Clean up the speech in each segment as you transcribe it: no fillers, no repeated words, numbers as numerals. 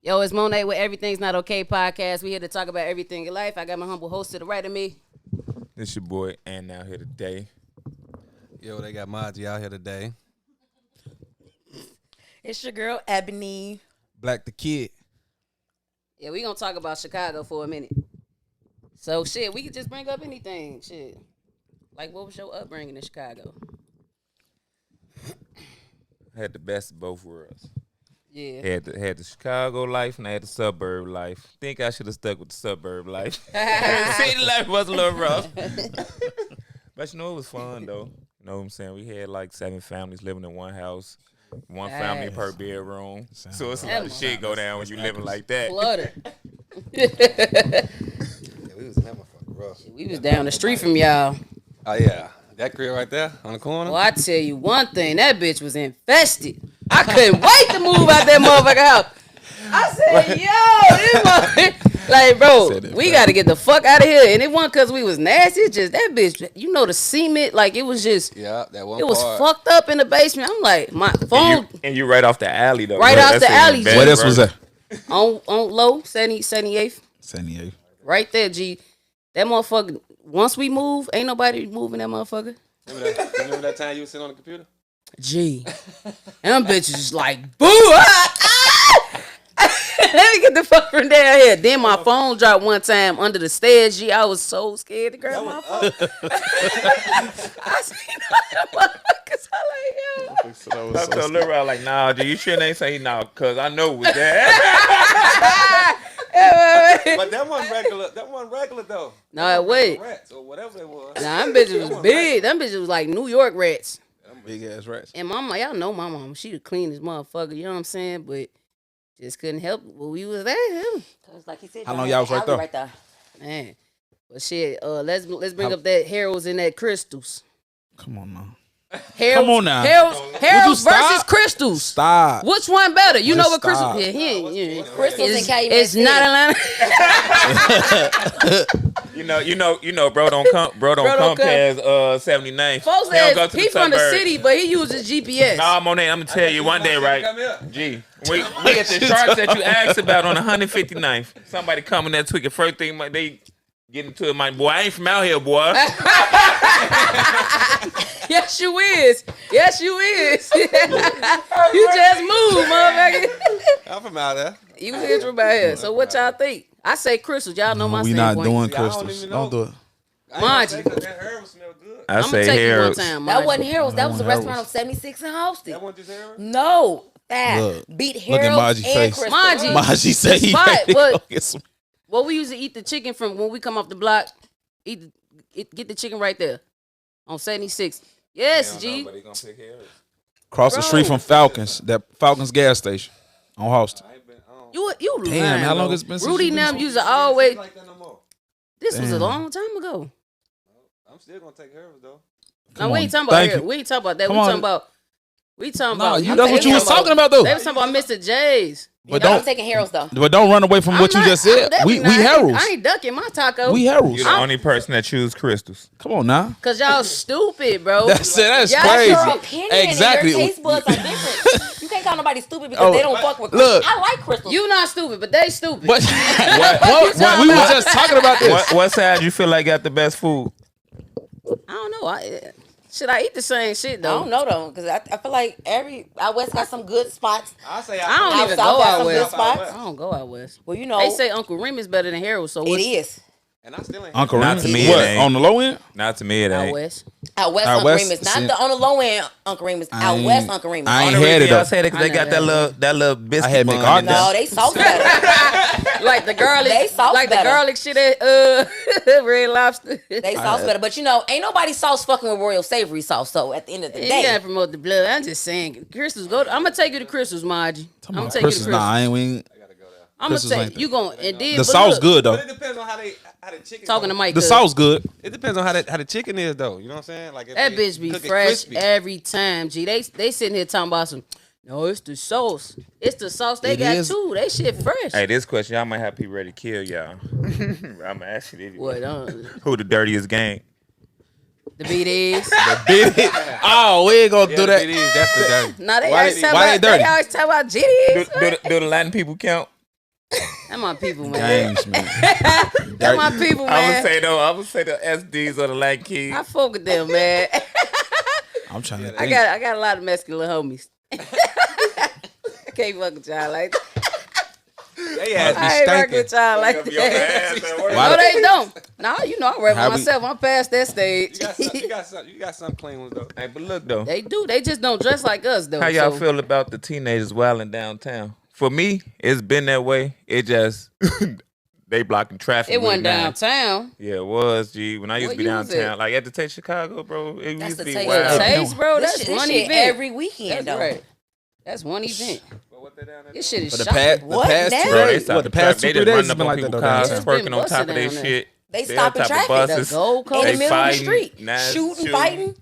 Yo, it's Monet with Everything's Not Okay podcast. We here to talk about everything in life. I got my humble host to the right of me. This your boy, and now here today. Yo, they got Maji out here today. It's your girl, Ebony. Black the Kid. Yeah, we gonna talk about Chicago for a minute. So shit, we could just bring up anything. Shit, like what was your upbringing in Chicago? Had the best of both worlds. Yeah, Had the Chicago life and I had the suburb life. Think I should have stuck with the suburb life. City life was a little rough. But you know, it was fun though. You know what I'm saying? We had like 7 families living in one house. One family per bedroom. So it's a lot of shit go down when you living like that. clutter. Yeah, we was in that motherfucker rough. We was down the street from y'all. Oh, yeah. That crib right there on the corner. Well, I tell you one thing, that bitch was infested. I couldn't wait to move out that motherfucker house. I said, yo, this motherfucker. Like, bro, we got to get the fuck out of here. And it wasn't because we was nasty. It's just that bitch, you know, the cement, like, it was just, Yeah, that one it was part. fucked up in the basement. I'm like, my phone And you right off the alley though. Right off That's the even alley. better, What else bro. was that? on low, 78th. 78. Right there, G. That motherfucker, once we move, ain't nobody moving that motherfucker. Remember that time you was sitting on the computer? G. And them bitches just like, boo! Let me get the fuck from down here. Then my phone dropped one time under the stairs. G, I was so scared to grab my phone. I seen all the motherfuckers. I like, yo. I told Lil Rod, like, nah, G, you shouldn't ain't say nah, cause I know it was that. But that wasn't regular. That wasn't regular though. No, it wasn't. Rats or whatever it was. Nah, them bitches was big. Them bitches was like New York rats. Big ass rats. And my mama, y'all know my mama, she the cleanest motherfucker, you know what I'm saying? But just couldn't help it when we was there. Cause like he said, How long y'all was right there? Right there. Man. But shit, let's bring up that Harold's and that Crystals. Come on now. Harold's, on now. Harold's stop? versus Crystals. Stop. Which one better? You know what stop. Crystals? Yeah, Crystals and Calumet it's City. not Atlanta. You know, bro don't come don't come. past 79. Folks He don't go says to he from the suburbs. city, but he uses GPS. Nah, Monet, I'm gonna tell you one day, right? Come here. G, we at the sharks that you asked about on 159th. Somebody coming there tweaking. First thing they get into it, my boy, I ain't from out here, boy. Yes, you is. Yes, you is. You just moved, motherfucker. I'm from out there. You is from out here. So what y'all think? I say Crystals. Y'all know my we standpoint. not doing See, I don't crystals. even Don't know. do it. Mind I you. ain't gonna say 'cause that herb smell good. I I'm gonna say take you one Harold. time. That mind wasn't you. Harold's. That was a Harold's. restaurant on 76 and Halsted. That one just herb? No, that Look. beat Look at Harold's Maji's and face. Crystal. Mind you. Maji say he spot, ready to but- go get some. Well, we used to eat the chicken from when we come off the block. Get the chicken right there on 76. Yes, G. Cross the Bro. street from Falcons. That Falcons gas station on Halston. You Damn, lying, how long bro. it's been since Rudy you been and them to- used to always. Like that no more. This was a Damn. long time ago. I'm still gonna take herbs though. No, Come we on. ain't talking about Thank here. you. We ain't talking about that. Come We on. talking about. Nah, I'm that's what you was talking about though. They was talking about Mr. J's. But I'm don't, taking Harold's though. but don't run away from what you just said. We Harold's. I ain't ducking my taco. We Harold's. You're the only person that choose crystals. Come on now. Cause y'all stupid, bro. That's Y'all crazy. Your opinion Exactly. and your taste buds are different. You can't call nobody stupid because Oh, they don't fuck with crystals. look. I like crystals. You not stupid, but they stupid. But what? We were just talking about this. What side you feel like got the best food? I don't know. Should I eat the same shit I though? don't know though, because I feel like out west got some good spots. I say I don't Out even south go got out some good west. spots. I don't go out west. Well, you know, They say Uncle Remus better than Harold, so it what's is. And I still ain't. Uncle Not Remus. to me, it What, ain't. on the low end? Not to me, it out ain't. west. Out west, Out Uncle west, Remus, see- not on the low end, Uncle Remus. Out ain't- west, Uncle Remus. I ain't Only had reason it I though. said it 'cause I they know got that. that little biscuit. I had bun McArdle. in there. No, they sauce better. Like the garlic, They sauce like the better. garlic shit at Red Lobster. They sauce better. But you know, ain't nobody sauce fucking with Royal Savory sauce. So at the end of the You day, gotta promote the blood. I'm just saying, Crystals. I'm gonna take you to Crystals, Margie. I'm gonna take you to Crystals, Crystals. nah, I ain't. We ain't I'm gonna Crystals take ain't you going and then the but sauce look, good though. But it depends on how the chicken. Talking to Mike. The cuz. sauce good. It depends on how the chicken is though. You know what I'm saying? Like if That they bitch be cook it fresh crispy. every time. G, they sitting here talking about some. No, it's the sauce. It's the sauce they It got is. too. They shit fresh. Hey, this question, y'all might have people ready to kill y'all. I'm gonna ask you this. What? Who the dirtiest gang? The beat is. Oh, we ain't gonna do It that. is. That's the dirty. Nah, they Why always they- talk why about. they dirty? They always talk about Do, GDs. do the Latin people count? That's my people, man. Games, man. That's my people, man. I would say the SDs or the Latin kids. I fuck with them, man. I'm trying to think. I got a lot of masculine homies. I can't fuck with y'all like that. They ass I ain't be working with stinking. y'all like that. No, they don't. No, you know I rap How with we- myself. I'm past that stage. You got some clean ones though. Hey, but look though, They do. They just don't dress like us though. how y'all so- feel about the teenagers wilding downtown? For me, it's been that way. It just they blocking traffic. It with wasn't now. downtown. Yeah, it was. G, when I used What to be year was downtown, it? like at the Taste Chicago, bro, it That's used to the be Taste. wild. Taste, bro. This That's shit, one this shit event. every weekend, That's though. right. That's one event. This shit is But the shocking. past, What the past now? 2 Bro, they days, stop what, the past 2 they 3 just days running has up been on like that people's though. cars, downtown. been twerking on top of busting their down there. shit. They They stopping on top of traffic. The buses. Gold Coast, In the They middle of the fighting, street, nah, shooting, fighting.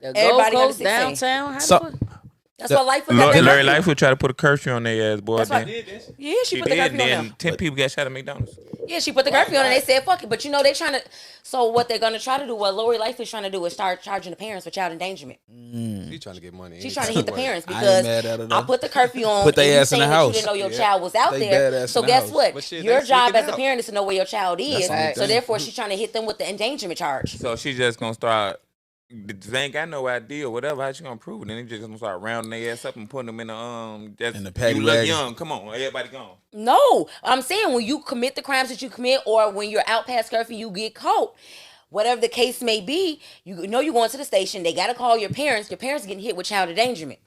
the Gold Everybody got a Coast 16. downtown. How So- the fuck? That's why life was at Larry that Lightfoot tried to put a curfew on their ass, boy. That's why. Then. Yeah, she She put the did, curfew on then them. 10 people got shot at McDonald's. Yeah, she put the curfew on and they said, fuck it. But you know, they trying to. So what they're going to try to do, what Lori Lightfoot is trying to do is start charging the parents for child endangerment. She's trying to get money. She's trying to hit the parents I ain't because mad at her, though. I put the curfew on. Put they and you ass in the saying that house. You didn't know your Yeah. child was out They there. badass So in the guess house. what? But shit, Your they job sneaking as a out. parent is to know where your child is. the So thing. therefore, she's trying to hit them with the endangerment charge. So she just gonna start. They ain't got no idea or whatever. How she gonna prove it? Then they just gonna start rounding their ass up and putting them in the Just, In the paddy you look wagon. young. Come on, everybody gone. No, I'm saying when you commit the crimes that you commit, or when you're out past curfew, you get caught. Whatever the case may be, you know you're going to the station. They got to call your parents. Your parents are getting hit with child endangerment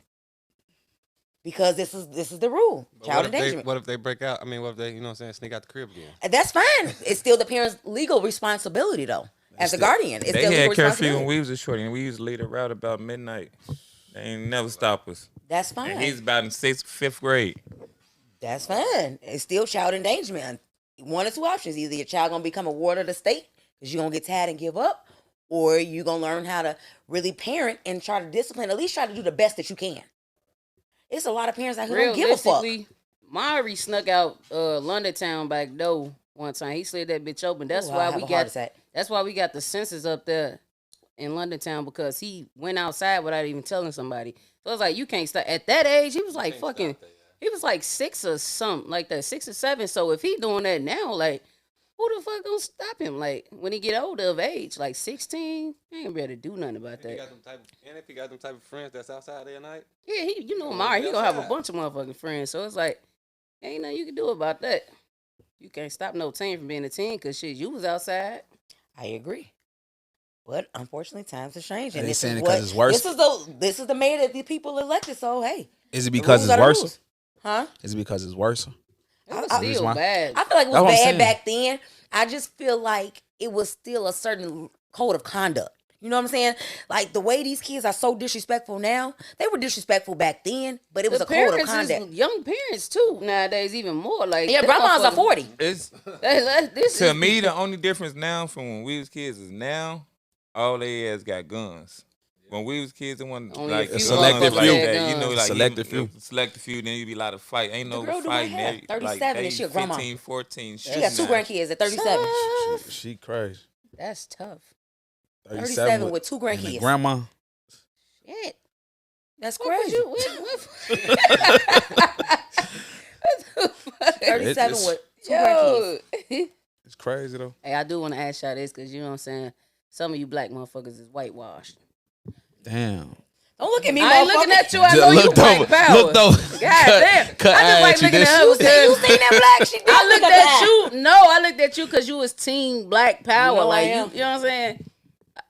because this is the rule. Child endangerment. What if they break out? I mean, what if they, you know what I'm saying, sneak out the crib again? That's fine. It's still the parents' legal responsibility, though. As a guardian, it's They their legal had curfew responsibility. when we was a shorty, and we used to lead a route about midnight. They ain't never stop us. That's And fine. he's about in 6th, 5th grade. That's fine. It's still child endangerment. One or two options: either your child gonna become a ward of the state because you're gonna get tired and give up, or you're gonna learn how to really parent and try to discipline. At least try to do the best that you can. It's a lot of parents out here who don't give a fuck. Realistically, Mari snuck out London Town back door one time. He slid that bitch open. That's Ooh, I why have we a heart got. attack. That's why we got the census up there in London Town, because he went outside without even telling somebody. So it's like you can't stop at that age. He was like fucking. He was like 6 or something like that, 6 or 7. So if he doing that now, like, who the fuck gonna stop him? Like when he get older of age, like 16, he ain't ready to do nothing about If you that. got them type, and if you got them type of friends that's outside there at night, Yeah, you know, Yeah, Mari, he gonna have a outside. bunch of motherfucking friends. So it's like, ain't nothing you can do about that. You can't stop no teen from being a teen, because shit, you was outside. I agree. But unfortunately, times are changing. They This saying is it 'cause what- it's worse? This is the mayor that the people elected. So hey, Is it the because rules it's are the worse? rules. Huh? Is it because it's worse? It was I- still I- bad. I feel like it That's was what I'm bad saying. back then. I just feel like it was still a certain code of conduct. You know what I'm saying? Like the way these kids are so disrespectful now, they were disrespectful back then, but it was The a code of parents conduct. is young parents too nowadays, even more. Like Yeah, them grandmas are motherfuckers- 40. It's This to is- me the only difference now from when we was kids is now all they ass got guns. When we was kids, it wasn't Only a like few selective like few. that. You know, like Selective few. Selective few. Then you be a lot of fight. Ain't The no girl do fighting. my hair. Like 37 and they she a grandma. 15, 14. She got 2 grandkids at 37. She crazy. That's tough. 37 with 2 and a grandkids. grandma. Shit. That's What was crazy. you? What 37 It's- with 2 grandkids. Yo. It's crazy though. Hey, I do want to ask y'all this, because you know what I'm saying? Some of you black motherfuckers is whitewashed. Damn. Don't look at me, I ain't looking motherfucker. at you. I know you black power. Looked over. God damn. Cut I just like at you, looking at didn't her you? You because seen that black? She did I look looked at at that. you. No, I looked at you because you was team black power. You know I like am. you know what I'm saying?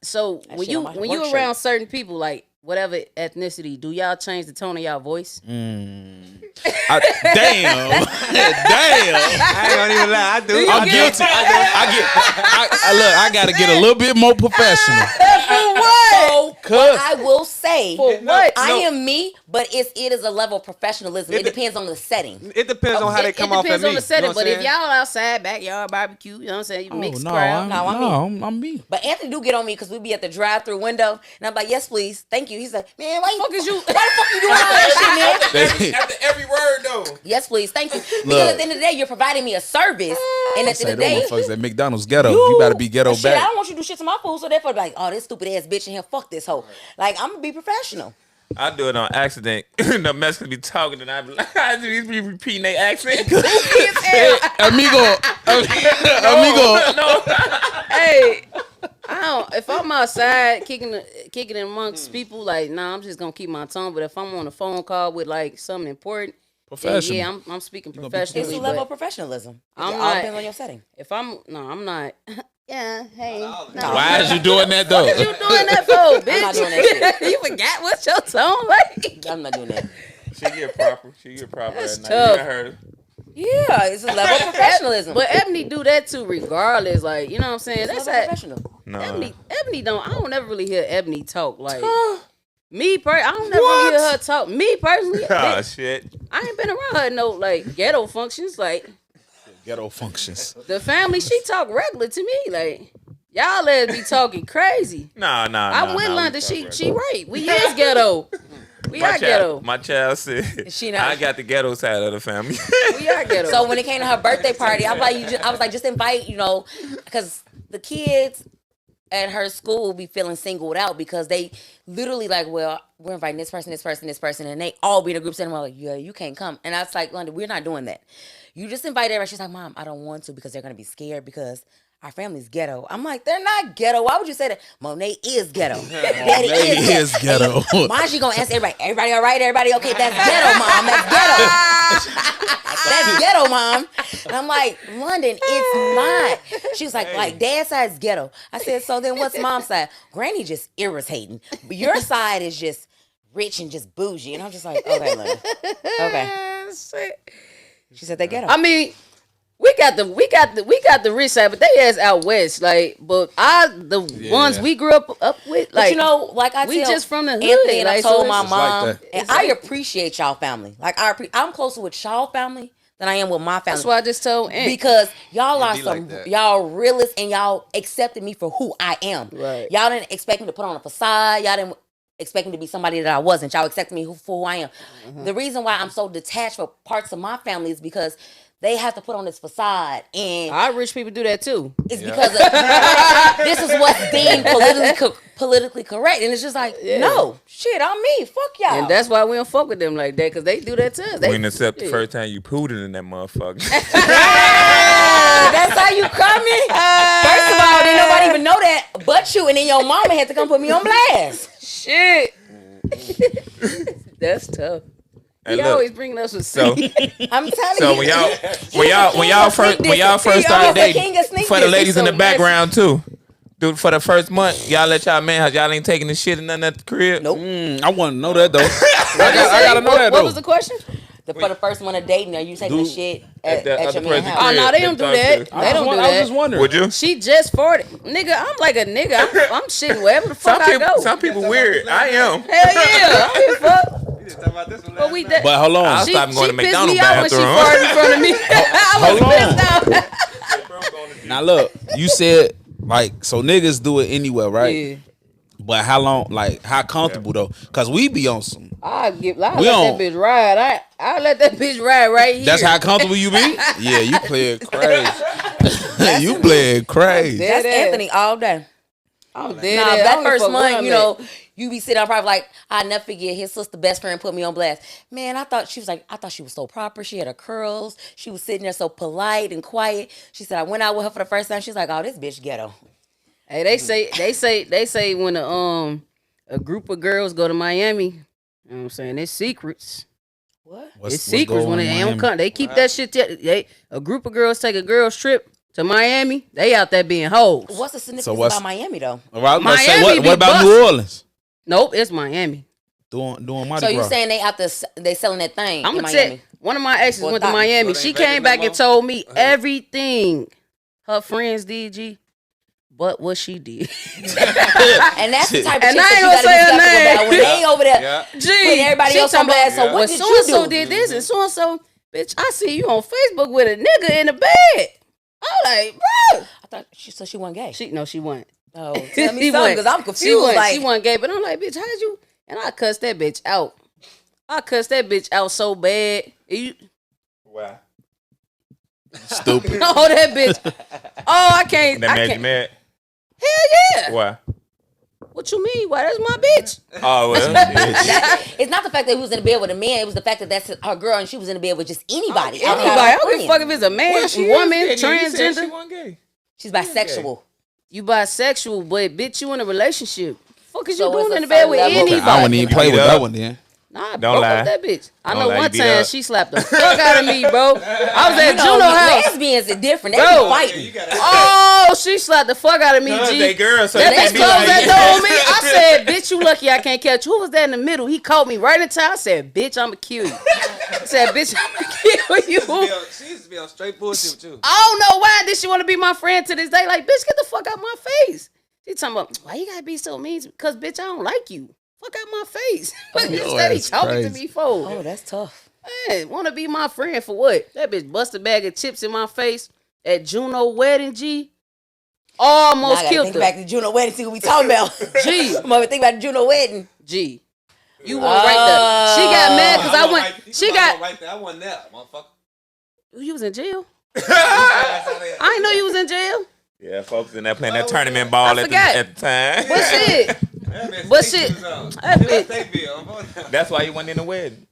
So That when shit on my you work around shirt. certain people, like whatever ethnicity, do y'all change the tone of y'all voice? Damn. Damn. I ain't gonna even lie. I do. You I'm get- guilty. Look, I gotta get a little bit more professional. For what? But I will say, For what? I am me, but it is a level of professionalism. It depends on the setting. It depends on how they come it off at depends me. on the setting, You know what but I'm if saying? y'all outside, backyard barbecue, you know what I'm saying? You Oh, mixed no, crowd. I'm me. But Anthony do get on me because we be at the drive-through window, and I'm like, "Yes, please, thank you." He's like, "Man, why Fuck is you? Why the fuck you doing all that shit, man?" After every word though. Yes, please, thank you. Because Look. at the end of the day, you're providing me a service, and at the Say end of the them day, motherfuckers at McDonald's ghetto. You better be ghetto shit, I back. don't want you to do shit to my food, so therefore, like, oh, this stupid ass bitch in here, fuck this hoe. Like, I'm gonna be professional. I do it on accident. The Mexicans be talking and I be like, I just be repeating their accent. Amigo. No. Hey, I don't. If I'm outside kicking it amongst people, like, nah, I'm just gonna keep my tongue. But if I'm on a phone call with like something important, then Professional. yeah, I'm speaking gonna be professionally. It's a level of professionalism. I'm It all not- depends on your setting. If I'm I'm not. Yeah, hey. No. Why is you doing that though? What you doing that for, bitch? I'm not doing that shit. You forgot what's your tone like? I'm not doing that. She get proper. That's at night. tough. You heard her. Yeah, it's a level of professionalism. But Ebony do that too, regardless. Like, you know what I'm saying? It's That's level of that. professional. No. Ebony don't. I don't ever really hear Ebony talk. Like me, I don't never really hear her talk. Me personally, Oh bitch, shit. I ain't been around her no like ghetto functions. Like Ghetto functions. the family, she talk regular to me. Like y'all let be talking crazy. Nah. I'm with London. She right. We is ghetto. We are ghetto. My child said, She not- I got the ghetto side of the family. We are ghetto. So when it came to her birthday party, I was like, just invite, because the kids at her school be feeling singled out because they literally like, well, we're inviting this person, and they all be in a group setting. We're like, yeah, you can't come. And I was like, London, we're not doing that. You just invite everybody. She's like, Mom, I don't want to because they're gonna be scared because our family's ghetto. I'm like, they're not ghetto. Why would you say that? Monet is ghetto. Daddy is ghetto. Why's she gonna ask everybody? Everybody all right? Everybody okay? That's ghetto, Mom. That's ghetto. That's ghetto, Mom. And I'm like, London, it's not. She was like Dad's side is ghetto. I said, so then what's Mom's side? Granny just irritating. But your side is just rich and just bougie. And I'm just like, okay, London. Okay. She said they ghetto. I mean, we got the rich side, but they ass out west. Like, but ones we grew up with, like, but like I we tell just from the hood. Anthony, and I like, told so my it's- mom, like that. and I appreciate y'all family. Like I'm closer with y'all family than I am with my family. That's why I just told Aunt. Because y'all are be some like that. y'all realists and y'all accepted me for who I am. Right. Y'all didn't expect me to put on a facade. Y'all didn't expect me to be somebody that I wasn't. Y'all accepted me for who I am. Mm-hmm. The reason why I'm so detached from parts of my family is because they have to put on this facade, and Our rich people do that too. it's because of, this is what's deemed politically correct, and it's just like, no, shit, I'm me. Fuck y'all. And that's why we don't fuck with them like that, because they do that to us. We didn't accept the first time you pooed it in that motherfucker. That's how you coming? First of all, didn't nobody even know that but you, and then your mama had to come put me on blast. Shit. That's tough. Hey, He look, always bringing us with so I'm telling so you. when y'all first started dating, for the ladies in the so background too. Dude, for the first month, y'all let y'all man, y'all ain't taking the shit and nothing at the crib. Nope. I want to know that though. I gotta know that What though. was the question? For the first one of dating, are you taking the shit At at the your other man's person's house? Oh, crib. no, they don't do They that. talk to- They don't do I was just that. wondering. Would you? She just 40. Nigga, I'm like a nigga. I'm shitting wherever the fuck I go. Some people weird. I am. Hell yeah. I don't give a fuck. We just talking about this one But we that. But hold on. I'll She stop going to pissed McDonald's me out when she bathroom. farted in front of me. I was Hold on. pissed out. Now look, you said like so niggas do it anywhere, right? Yeah. But how long? Like how comfortable though? Cause we be on some. I let We that bitch ride. I let that bitch ride right here. That's how comfortable you be. Yeah, you play it crazy. You play it crazy. Dead That's ass. Anthony all day. I'm Nah, dead. ass. I that don't first fuck where month, I'm you at. know, you be sitting on private like, I never forget his sister best friend put me on blast. Man, I thought she was so proper. She had her curls. She was sitting there so polite and quiet. She said, I went out with her for the first time. She's like, oh, this bitch ghetto. Hey, they say when a group of girls go to Miami, you know what I'm saying? It's secrets. What? It's secrets when they don't Miami? come. They keep that shit. A group of girls take a girls trip to Miami. They out there being hoes. What's the significance what's- about Miami, though? Well, I was about to say, Miami be what about bust. New Orleans? Nope, it's Miami. Doing Mardi So you Gras. saying they out there, they selling that thing I'm in gonna Miami? tell. One of my exes Well, went to that- Miami. so they She ain't Vegas came no back more? and told me everything her friends did, G, but what she did. And that's the type of And shit I ain't that you gonna gotta be say her skeptical name. about when they over there Yeah. Gee, putting everybody she else on talking about, blast. So yeah. what well, did so you and so do? did this and so and so. Bitch, I see you on Facebook with a nigga in the bed. I'm like, bro. I thought she wasn't gay. She wasn't. Oh, tell me She something wasn't. because I'm She confused. wasn't, Like, she wasn't gay, but I'm like, bitch, how'd you? And I cussed that bitch out. I cussed that bitch out so bad. You, Wow. Stupid. oh, that bitch. Oh, I can't. That I made you can't. mad? Hell yeah. Why? What you mean? Why? That's my bitch. Oh, well. It's not the fact that he was in the bed with a man. It was the fact that that's her girl and she was in the bed with just anybody. Anybody. I don't give a fuck if it's a man, woman, transgender. She wasn't gay. She's bisexual. You bisexual, but bitch, you in a relationship. Fuck is So you it's doing a in the bed with certain level. anybody? I wouldn't even play with that one then. Nah, Don't broke lie. up that bitch. I Don't know lie, you one beat time up. she slapped the fuck out of me, bro. I was at You know, Juno house. lesbians are different. They Bro. be fighting. Oh, she slapped the fuck out of me, Cause G. they girls, so That they bitch can't be closed like, that door on me. I said, bitch, you lucky I can't catch you. Who was that in the middle? He caught me right in time. I said, bitch, I'ma kill you. I said, bitch, I'ma kill you. She used to be on straight bullshit with you. I don't know why did she want to be my friend to this day. Like, bitch, get the fuck out my face. She talking about, why you gotta be so mean? Because, bitch, I don't like you. Fuck out my face. What you steady ass talking crazy. to me for? Oh, that's tough. Man, want to be my friend for what? That bitch bust a bag of chips in my face at Juno wedding, G. Now I Almost gotta killed think her. back to Juno wedding, see what we talking about. Gee. I'm over think about the Juno wedding. G. You want right there. She got mad because I went. She got. right there. I wasn't there, motherfucker. You was in jail? I didn't know you was in jail. Yeah, folks in there playing that tournament ball I at forgot. the time. But shit. But shit. That bitch. That's why you went in the wedding.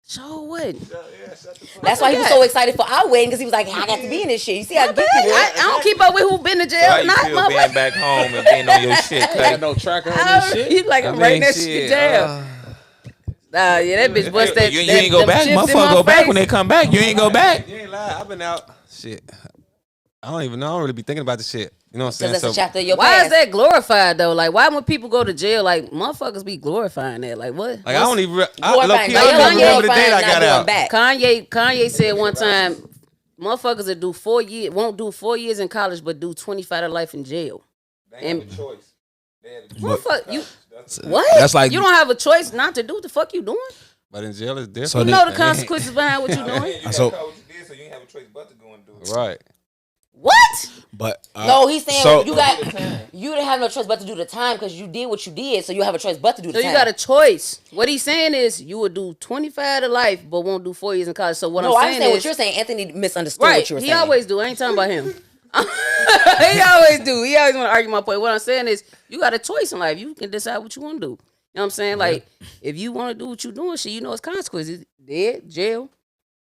So what? That's why he was so excited for our wedding because he was like, I got to be in this shit. You see how good he was? I don't keep up with who been to jail. How you Not feel my being back home and being on your shit, Got Clay? no tracker on this shit. He's like, I'm writing that shit down. Nah, yeah, that bitch bust that. You ain't go back. Motherfucker go back when they come back. You ain't go back. You ain't lie. I've been out. Shit. I don't even know. I don't really be thinking about the shit. You know what I'm saying? Because that's a chapter of your Why past. is that glorified though? Like, why when people go to jail, like motherfuckers be glorifying that? Like, what? Like, I don't even. Low Glorifying key, not I don't even remember the glorifying date I not got going out. back. Kanye said one time, motherfuckers that do 4 years won't do 4 years in college, but do 25 to life in jail. And motherfucker, you what? That's like you don't have a choice not to do what the fuck you doing. But in jail, it's different. So You then- know the consequences behind what you doing. So- you ain't have a choice but to go and do it. Right. What? But No, he's saying so- you didn't have no choice but to do the time because you did what you did, so you have a choice but to do the So time. you got a choice. What he's saying is you would do 25 to life, but won't do 4 years in college. So what No, I'm I saying understand is what you're saying. Anthony misunderstood right. what you were He saying. always do. I ain't talking about him. He always do. He always want to argue my point. What I'm saying is you got a choice in life. You can decide what you want to do. You know what I'm saying? Like if you want to do what you're doing, shit, you know it's consequences. Dead, jail,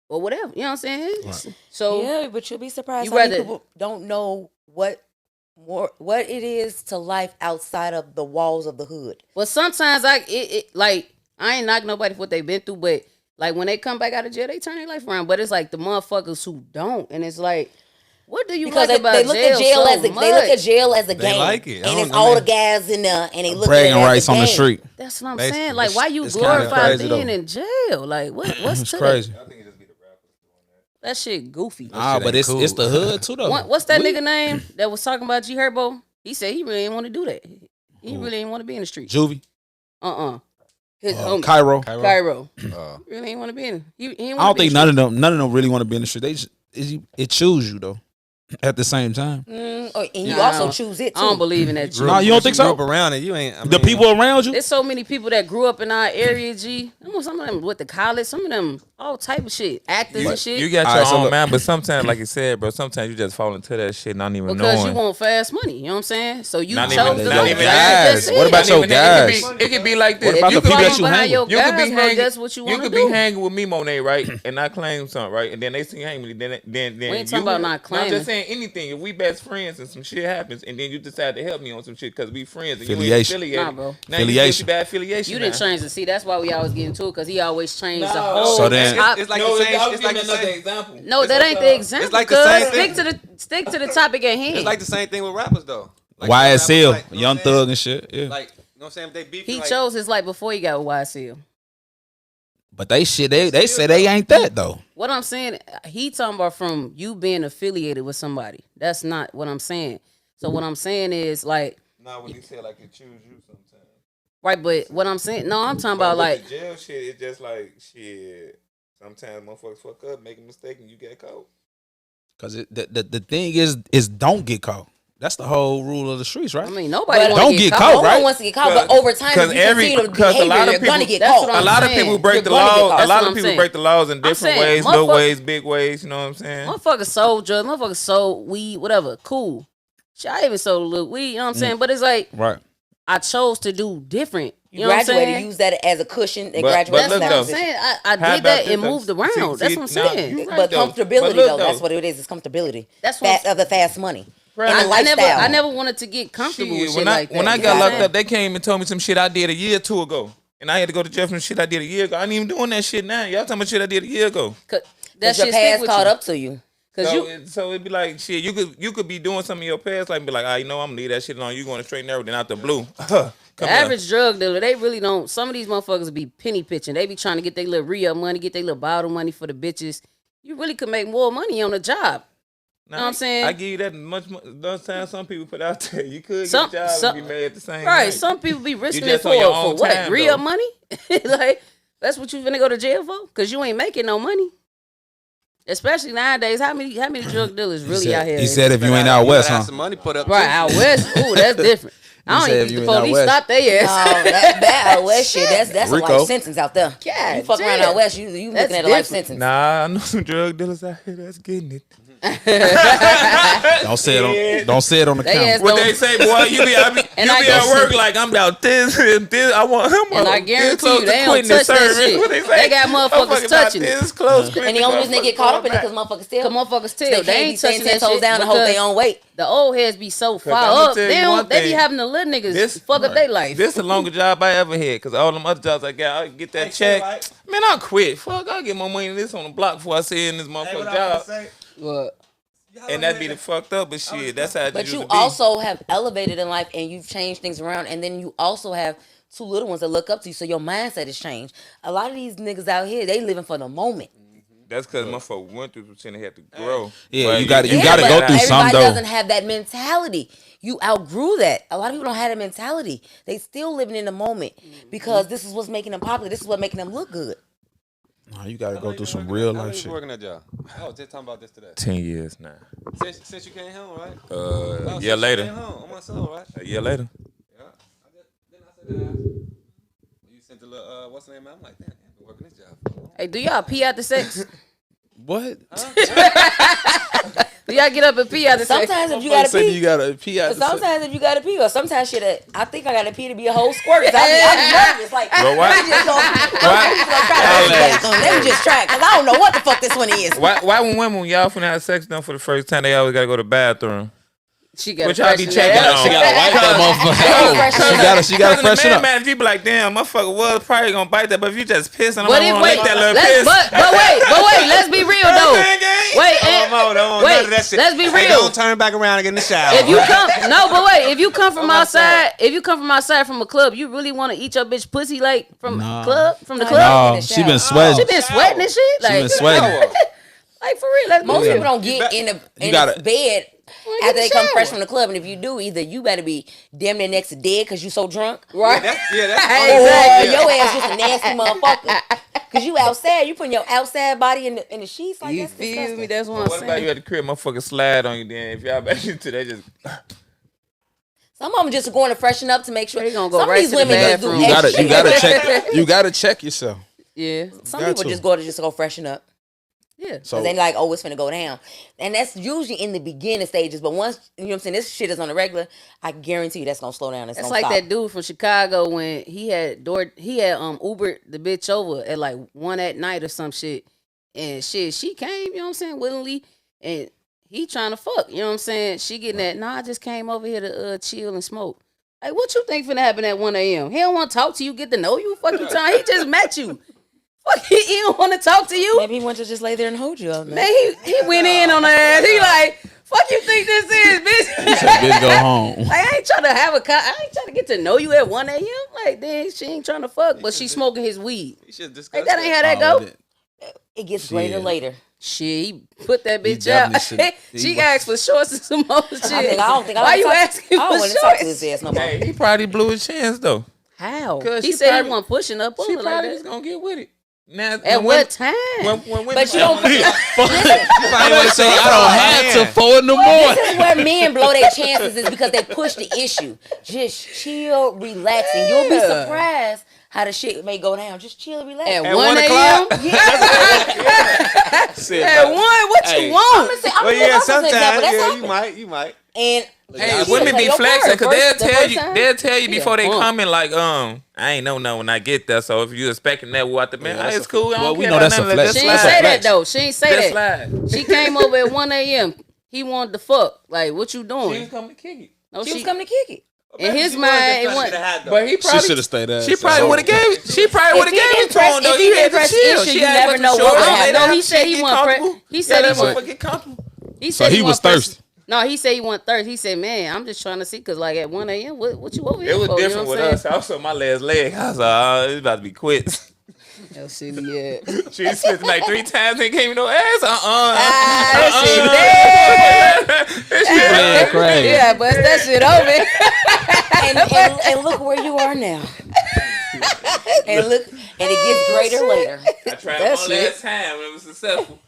or whatever. You know what I'm saying? Right. So Yeah, but you'll be surprised You how many rather- people don't know what it is to life outside of the walls of the hood. but sometimes like I ain't knocking nobody for what they've been through, but like when they come back out of jail, they turn their life around. But it's like the motherfuckers who don't, and it's like, what do you Because like about they look at jail so as they look much? at jail as a game. like it. I And don't- it's I all mean- the guys in there, and they look bragging at it as rights a on the game. street. That's what I'm Basically, saying. Like, why you it's kinda glorify crazy, being though. in jail? Like, what's It's to crazy. that shit goofy. Nah, shit but ain't it's the hood too though. What's that nigga name that was talking about G Herbo? He said he really didn't want to do that. He really didn't want to be in the street. Juvie, His homie, Cairo. Cairo. Uh, Really didn't want to be in. He didn't I don't wanna be think in none of them really want to be in the street. They just it choose you though. At the same time, And you Nah, also choose it I too. don't believe in that. Nah, you don't think so? Grew up around it. You ain't. I the mean, people around you. There's so many people that grew up in our area, G. Some of them with the college, some of them all type of shit, actors and shit. You got All your right, so own look. man, but sometimes, like you said, bro, sometimes you just fall into that shit not even because knowing. you want fast money, you know what I'm saying? So you Not chose even- to not go even guys. that's What it. about your guys? It could be like this. What about If the people you that you behind hang your with? You could guys, be bro, hanging. that's what you want to could do. be hanging with me, Monet, right? And I claim something, right? And then they see hang with me. Then We ain't talking about not No, I'm claiming. just saying anything. If we best friends and some shit happens, and then you decide to help me on some shit because we friends and Affiliation. you ain't affiliated. Nah, bro. Now Affiliation. You bad affiliation. You didn't now. change the see. That's why we always get into it because he always changed the No. whole. So then- top. It's like No, the same. I was It's like giving the another same. example. No, It's that like, ain't the example. it's like the cuz. same stick to the topic at hand. It's like the same thing with rappers though. Like, YSL, rappers, like, you know Young what I'm saying? Thug and shit. Yeah, Like, you know what I'm saying? If they beefing, he like, chose his life before he got with YSL. but they say they ain't that though. What I'm saying, he talking about from you being affiliated with somebody. That's not what I'm saying. So what I'm saying is like, Nah, when you say like it choose you sometimes. right? But what I'm saying, no, I'm talking But about with like, the jail shit, it's just like shit. Sometimes motherfuckers fuck up, make a mistake, and you get caught. Cause the thing is don't get caught. That's the whole rule of the streets, right? I mean, nobody But wanna don't get caught. caught, No right? one wants to get caught, but over time, if you continue to because a lot behavior, of you're gonna people- get That's caught. what I'm A lot of saying. people break You're the gonna get laws. caught. A That's lot what of I'm people saying. break the laws in I'm different saying, ways, little motherfuckers- ways, big ways. You know what I'm saying? Motherfuckers sold drugs, motherfuckers sold weed, whatever. Cool. Shit, I even sold a little weed, you know what I'm saying? But it's like, Right. I chose to do different. You know what I'm graduated, saying? use that as a cushion and But graduate. That's look, what though, I'm saying. I How did about that this, and though? moved around. See, That's what I'm nah, saying. you right, But though. comfortability, But look, though, that's what it is. It's comfortability. That's what Of the fast money. Bro, And the I lifestyle. never wanted to get comfortable with shit when like that. when I You got know what locked I'm up, they came and told me some shit I did a year or two ago. And I had to go to jail for some shit I did a year ago. I ain't even doing that shit now. Y'all talking about shit I did a year ago. saying? That That your shit stick past with caught you. up to you. Cause So it'd be like shit. You could be doing something in your past, like be like, I'm gonna leave that shit alone. You going to straight and narrow, then out the blue. the average drug dealer, they really don't. Some of these motherfuckers be penny pitching. They be trying to get their little re-up money, get their little bottle money for the bitches. You really could make more money on a job. Nah, know what I'm saying? I give you that much. Those times some people put out there, you could Some- get a job some- and be mad at the same. Right. night. Some people be risking You it just on your own for what? time, Re-up though. money? Like, that's what you finna go to jail for? Cause you ain't making no money. Especially nowadays, how many drug dealers really out here? He said if you ain't out west, huh? Some money put up. Right, too. out west. Ooh, that's different. I don't said even if think you the ain't out police west. stop their No, ass. that out west shit, that's a Rico. life sentence out there. God You fuck around damn. out west, you That's looking at a life different. sentence. Nah, I know some drug dealers out here that's getting it. Don't say it on the They camera. ass What don't- they say, boy, you be at work like I'm about this and this. I want him. And I guarantee you, they don't touch that shit. What they say? They got motherfuckers touching it. This close, And the only reason they get caught up in it because motherfuckers still. Cause motherfuckers They tell they can't be ain't staying touching 10 that toes shit down and hold because their own weight. the old heads be so I'ma far up. tell They you don't. one They be thing. having the little niggas This- fuck up their life. This the longest job I ever had because all them other jobs I got, I get that check. Man, I quit. Fuck, I'll get more money than this on the block before I see in this motherfucking job. What? And that'd be the fucked up, but shit, that's how it But used you to be. also have elevated in life and you've changed things around. And then you also have two little ones that look up to you. So your mindset has changed. A lot of these niggas out here, they living for the moment. That's because motherfucker went through some shit and had to grow. Yeah, But you gotta Yeah, go but through some, everybody though. doesn't have that mentality. You outgrew that. A lot of people don't have that mentality. They still living in the moment because this is what's making them popular. This is what making them look good. Nah, you gotta go through some real How life long you shit. working that job? I was just talking about this today. 10 years now. Since you came home, right? A Oh, year since later. You came home on my soul, right? A year later. Yeah. Then I said that. You sent the little what's the name? I'm like, damn, I've been working this job for a long Hey, do y'all pee after sex? What? Do y'all get up and pee after sex? Sometimes if you gotta pee, gotta pee out. sometimes if you gotta pee, or sometimes shit that I think I gotta pee to be a whole squirt. I be nervous. Like, But why? let me just try it, because I don't know what the fuck this one is. Why when y'all finna have sex done for the first time, they always gotta go to the bathroom? She got Which y'all be freshen checking that out. up. She gotta wipe that motherfucker. She gotta freshen up. Man, if you be like, damn, motherfucker was probably gonna bite that, but if you just piss and I'm But like, if, wanna wait, lick that little let's, piss. but wait, let's be real though. Wait, wait, let's be Hey, real. don't turn back around and get in the shower. If you come, no, but wait, if you come from outside, from a club, you really want to eat your bitch pussy like from the club? No, she been sweating. She been sweating and shit. Like, been sweating. like for real. Like Most Yeah. people don't get in the gotta- bed Get after in they the come shower. fresh from the club, and if you do, either you better be damn near next to dead because you so drunk, right? That's or your ass just a nasty motherfucker. Because you outside, you putting your outside body in the sheets like You that's feel disgusting. me? That's what I'm What about you saying. at the crib, motherfucker slide on you then? If y'all back into they just Some of them just going to freshen up to make sure. They gonna go Some right of these to the women just do bathroom. You gotta extra. you gotta check yourself. Yeah, Some got people to. just go to go freshen up. yeah. So Cause they like, oh, it's finna go down. And that's usually in the beginning stages. But once, you know what I'm saying, this shit is on the regular, I guarantee you that's gonna slow down. It's It's gonna like stop. that dude from Chicago when he had Ubered the bitch over at like 1 at night or some shit. And shit, she came, you know what I'm saying, willingly, and he trying to fuck, you know what I'm saying? She getting that, nah, I just came over here to chill and smoke. Like, what you think finna happen at 1 a.m.? He don't want to talk to you, get to know you, fucking time. He just met you. Fuck, he don't want to talk to you. Maybe he wants to just lay there and hold you up, man. Man, he went in on her ass. He like, fuck you think this is, bitch? said, bitch, go home. Like, I ain't trying to I ain't trying to get to know you at 1 a.m. Like, then she ain't trying to fuck, but she smoking his weed. You should discuss Like, that ain't how that go. It gets later Shit. Shit, he put that bitch definitely out. should- She asked for shorts and some more shit. I don't think I Why you wanna talk- asking I for don't want to talk to his shorts? ass no more. hey, he probably blew his chance though. How? 'Cause He she said probably- he wasn't pushing up on She her like probably was that. gonna get with it. Now, At what time? when But you don't. Listen, I don't have to 4 in the morning. this is where men blow their chances is because they push the issue. Just chill, relax, and you'll be Yeah. surprised how the shit may go down. Just chill, relax. At At 1 1 a.m.? At 1, what you want? I'm Well, gonna yeah, use myself as an example. sometimes, That's yeah, happened. you might. And Hey, She women like be your flexing because first- the first time? they'll tell you Yeah, before they punk. come in like, I ain't know nothing when I get there. So if you expecting that, what the man, that's it's a- cool. I well, don't we care know about that's a none of flex. that. She Just ain't That's a say slide. that flex. though. She ain't say Just that. slide. She came over at 1 a.m. He wanted to fuck. Like, what you She doing? was coming to kick it. No, She was coming to kick it. in his She mind, was it just trying to wasn't. get a hat, though. But he She probably should have stayed there. She probably would have gave it. She probably would have If he gave it didn't to him press- though. if he He didn't had to press chill. issue, She you had never to know show what her. would Lay happen. down, No, he said he get want comfortable. he said Let he that want- motherfucker get comfortable. He So said he was want press- thirsty. No, he said he want thirsty. He said, "Man, I'm just trying to see because like at 1 a.m. What you over here It was for?" different you with know what us. I was on my last leg. I was like, it's about to be quits. I'm saying? Yeah. She slipped like 3 times and came no ass. playing crazy. Yeah, but that shit over. And look where you are now. And look, and it gets greater later. I tried That one shit. last time and it was successful.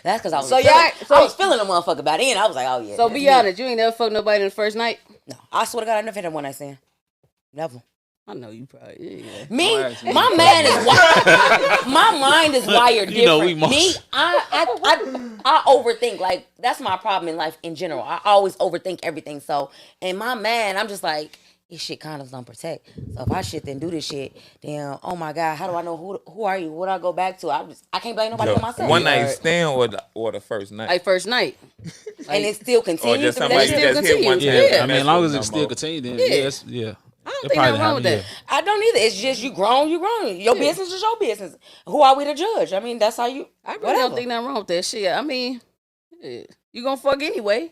That's because I was So feeling, y'all- I was feeling a motherfucker by then. I was like, oh yeah. So that's be me. honest, you ain't never fucked nobody in the first night. No, I swear to God, I never had a one night stand. Never. I know you probably. Yeah. Me, Alright, my man is wired. My mind is wired different. You know we Me, most- I overthink. Like that's my problem in life in general. I always overthink everything. So, and my man, I'm just like, this shit condoms don't protect. So if I shit then do this shit, then oh my God, how do I know who are you? What do I go back to? I can't blame nobody Yo, but myself. one night Right. stand or the first night. Like first night. And it still continues. just to somebody that you shit. just hit one time. Yeah, Yeah. I mean, as long as it still continues, then yes, yeah. I don't It think probably nothing wrong with happened, that. I don't either. It's just you grown. Your business is your business. Who are we to judge? I mean, that's how you. I really whatever. don't think nothing wrong with that shit. I mean, yeah, you gonna fuck anyway.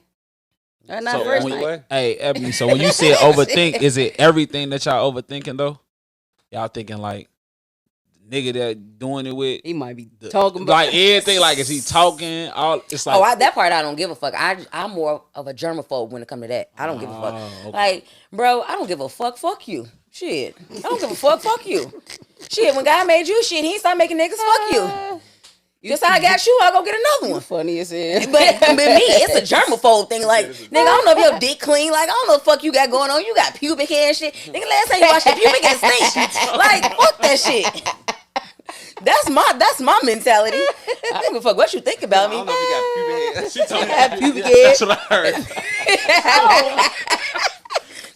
Not So first when- night. Hey, Ebony, so when you said overthink, is it everything that y'all overthinking though? Y'all thinking like nigga that doing it with He might be talking about like everything, like is he talking? All it's like Oh, that part I don't give a fuck. I'm more of a germaphobe when it comes to that. I don't give a fuck. Oh, okay. Like, bro, I don't give a fuck. Fuck you. Shit. I don't give a fuck. Fuck you. Shit, when God made you, shit, he ain't start making niggas fuck you. Just how I got you, I'll go get another one. funny as hell. But me, it's a germaphobe thing. Like, nigga, I don't know if your dick clean. Like, I don't know what the fuck you got going on. You got pubic hair and shit. Nigga, last time you washed your pubic hair stink. Like, fuck that shit. That's my mentality. I don't give a fuck what you think about I me. don't know if he got pubic hair. She talking Have pubic hair. that's what I heard.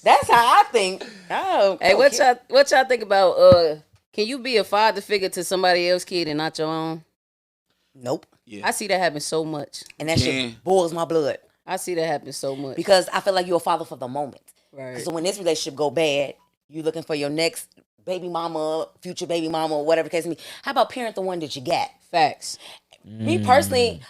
That's how I think. Oh, Hey, what okay. y'all think about can you be a father figure to somebody else's kid and not your own? Nope. I see that happen so much. And that shit boils my blood I see that happen so much. because I feel like you're a father for the moment. Right. So when this relationship go bad, you looking for your next baby mama, future baby mama, whatever the case may be. How about parent the one that you got? Facts. Me personally,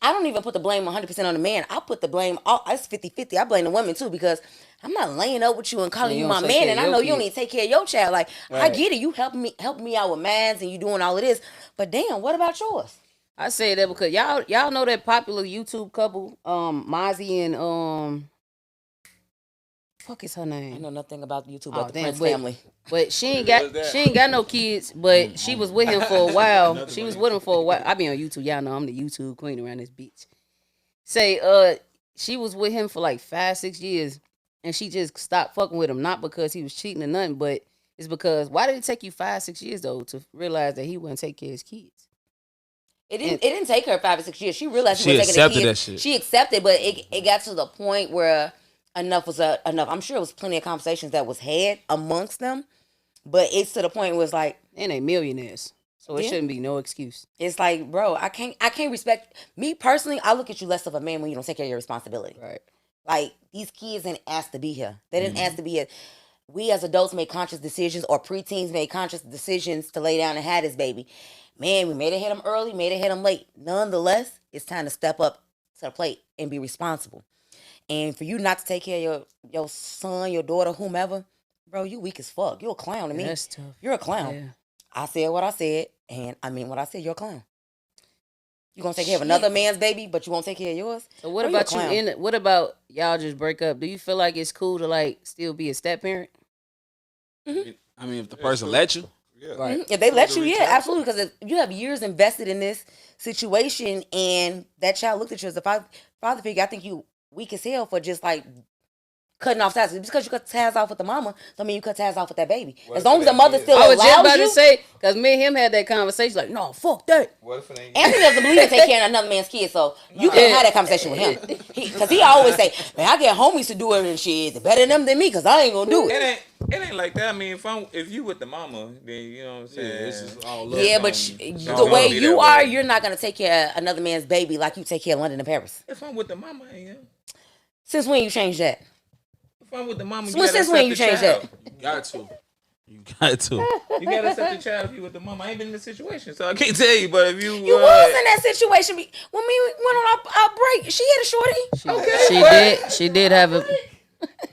I don't even put the blame 100% on the man. I put the blame, it's 50-50. I blame the woman too because I'm not laying up with you and calling Yeah, you you my don't take man, care and of I your know you don't kid. need to take care of your child. Like, I Right. get it. You helping me out with mans and you doing all of this. But damn, what about yours? I say that because y'all know that popular YouTube couple, Mozzie and fuck is her I name? know nothing about YouTube, Oh, about the damn, Prince but- family. But she ain't Who was got that? no kids, but she was with him for a while. She was with him for a while. I be on YouTube. Y'all know I'm the YouTube queen around this bitch. Say she was with him for like 5-6 years and she just stopped fucking with him, not because he was cheating or nothing, but it's because why did it take you 5-6 years though to realize that he wouldn't take care of his kids? It didn't take her 5 or 6 years. She realized She she was taking the accepted kids. that shit. She accepted, but it got to the point where enough was enough. I'm sure it was plenty of conversations that was had amongst them, but it's to the point where it's like, And they millionaires. So it Yeah. shouldn't be no excuse. it's like, bro, I can't respect me personally. I look at you less of a man when you don't take care of your responsibility. Right. Like, these kids didn't ask to be here. They didn't ask to be here. We as adults made conscious decisions, or preteens made conscious decisions to lay down and have this baby. Man, we made it hit them early, made it hit them late. Nonetheless, it's time to step up to the plate and be responsible. And for you not to take care of your son, your daughter, whomever, bro, you weak as fuck. You're a clown to me. That's tough. You're a clown. Yeah. I said what I said, and I mean what I said. You're a clown. You gonna take care of another man's baby, but you won't take care of yours? So what Bro, you a about you clown. what about y'all just break up? Do you feel like it's cool to like still be a step parent? I mean, if the person let you, Yeah. Right. If they let To you, yeah, return. absolutely. Because if you have years invested in this situation, and that child looked at you as a father figure, I think you weak as hell for just like cutting off ties. Just because you cut ties off with the mama, don't mean you cut ties off with that baby. What As if long as it the mother is? still I was just allows about you. to say, because me and him had that conversation, like, no, fuck that. What if it ain't? Anthony doesn't believe in taking care of another man's kids, so you can't have that conversation with him. Because he always say, man, I get homies to do it and shit. It's better than them than me because I ain't going to do it. It ain't like that. I mean, if you with the mama, then you know what I'm saying. this is all love. Yeah, but the way you are, you're not going to take care of another man's baby like you take care of London and Paris. If I'm with the mama, I am. Since when you changed that? If I'm with the mama, Since when you changed that? You got to. You got to. You gotta accept the child if you with the mama. I ain't been in the situation, so I can't tell you. But if you You was in that situation when we went on our break. She had a shorty. She did have a.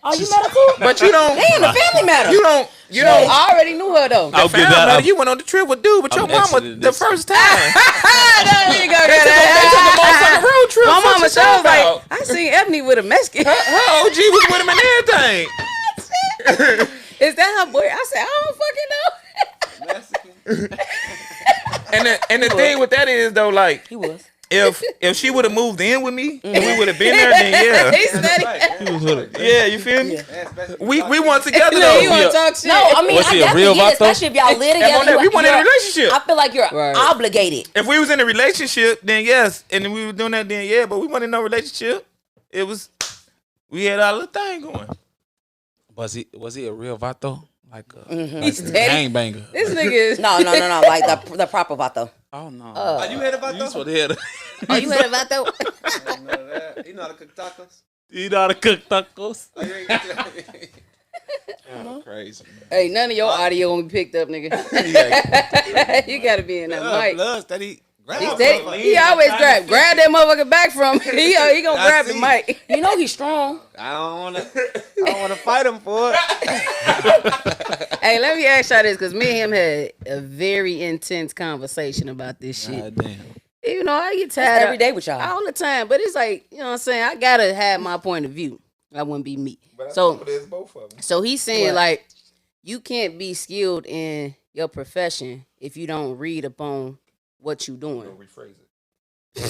Oh, you met her too? but you don't. Damn, the family matter. You don't. I already knew her though. I'll give that. You went on the trip with dude, but your I'm mama exiting the this. first time. There you go. They took a motherfucking road trip. My Fuck mama you show talking was about? like, I seen Ebony with a Mexican. Her OG was with him and everything. Is that her boy? I said, I don't fucking know. Mexican. And the thing with that is though, like, He was. if she would have moved in with me and we would have been there, then yeah. He said Right, He was with it. Yeah, you feel me? especially We went together No, though. you want to talk shit? No, I mean, Was I he a real definitely get it, vato? especially if y'all live And on together. that, we weren't in a you're- relationship. I feel like you're Right. obligated. If we was in a relationship, then yes. And if we were doing that, then yeah. But we weren't in no relationship. It was, we had our little thing going. Was he a real vato? Like a He's steady. gangbanger? This nigga is. No, like the proper vato. Oh no. Are you heard about You those? sort of head. Oh, you heard about that? You know how to cook tacos? You know how to cook tacos? Oh, you ain't Oh, crazy. Hey, none of your audio gonna be picked up, nigga. You gotta be in that mic. Blood steady. Grab He it. steady- He always grab that motherfucker back from him. He gonna I grab the see. mic. You know he's strong. I don't wanna fight him for it. Hey, let me ask y'all this, because me and him had a very intense conversation about this shit. God damn. You know, I get That's tired every day with y'all. all the time, but it's like, you know what I'm saying? I gotta have my point of view. I wouldn't be me. Both of them. So he's saying What? like, you can't be skilled in your profession if you don't read upon what you doing. Rephrase it.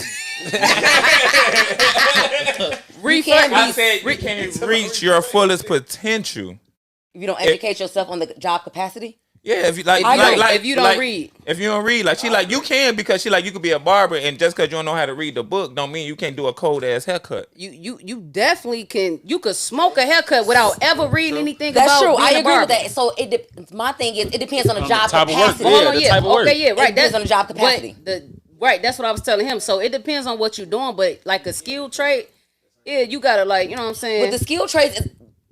You can't I be, said you can't reach your fullest potential. if you don't educate yourself on the job capacity. Yeah, if you like, If you don't read. If you don't read, like she like you can because she like you could be a barber and just because you don't know how to read the book don't mean you can't do a cold ass haircut. You definitely can. You could smoke a haircut without ever reading anything That's about true. being I a agree with barber. that. So my thing is, it depends on the job type of work. capacity. Hold Yeah, on, the yeah. type of work. Okay, yeah, right. It depends on the job capacity. Right, that's what I was telling him. So it depends on what you're doing, but like a skill trade, yeah, you gotta like, you know what I'm saying? With the skill trades,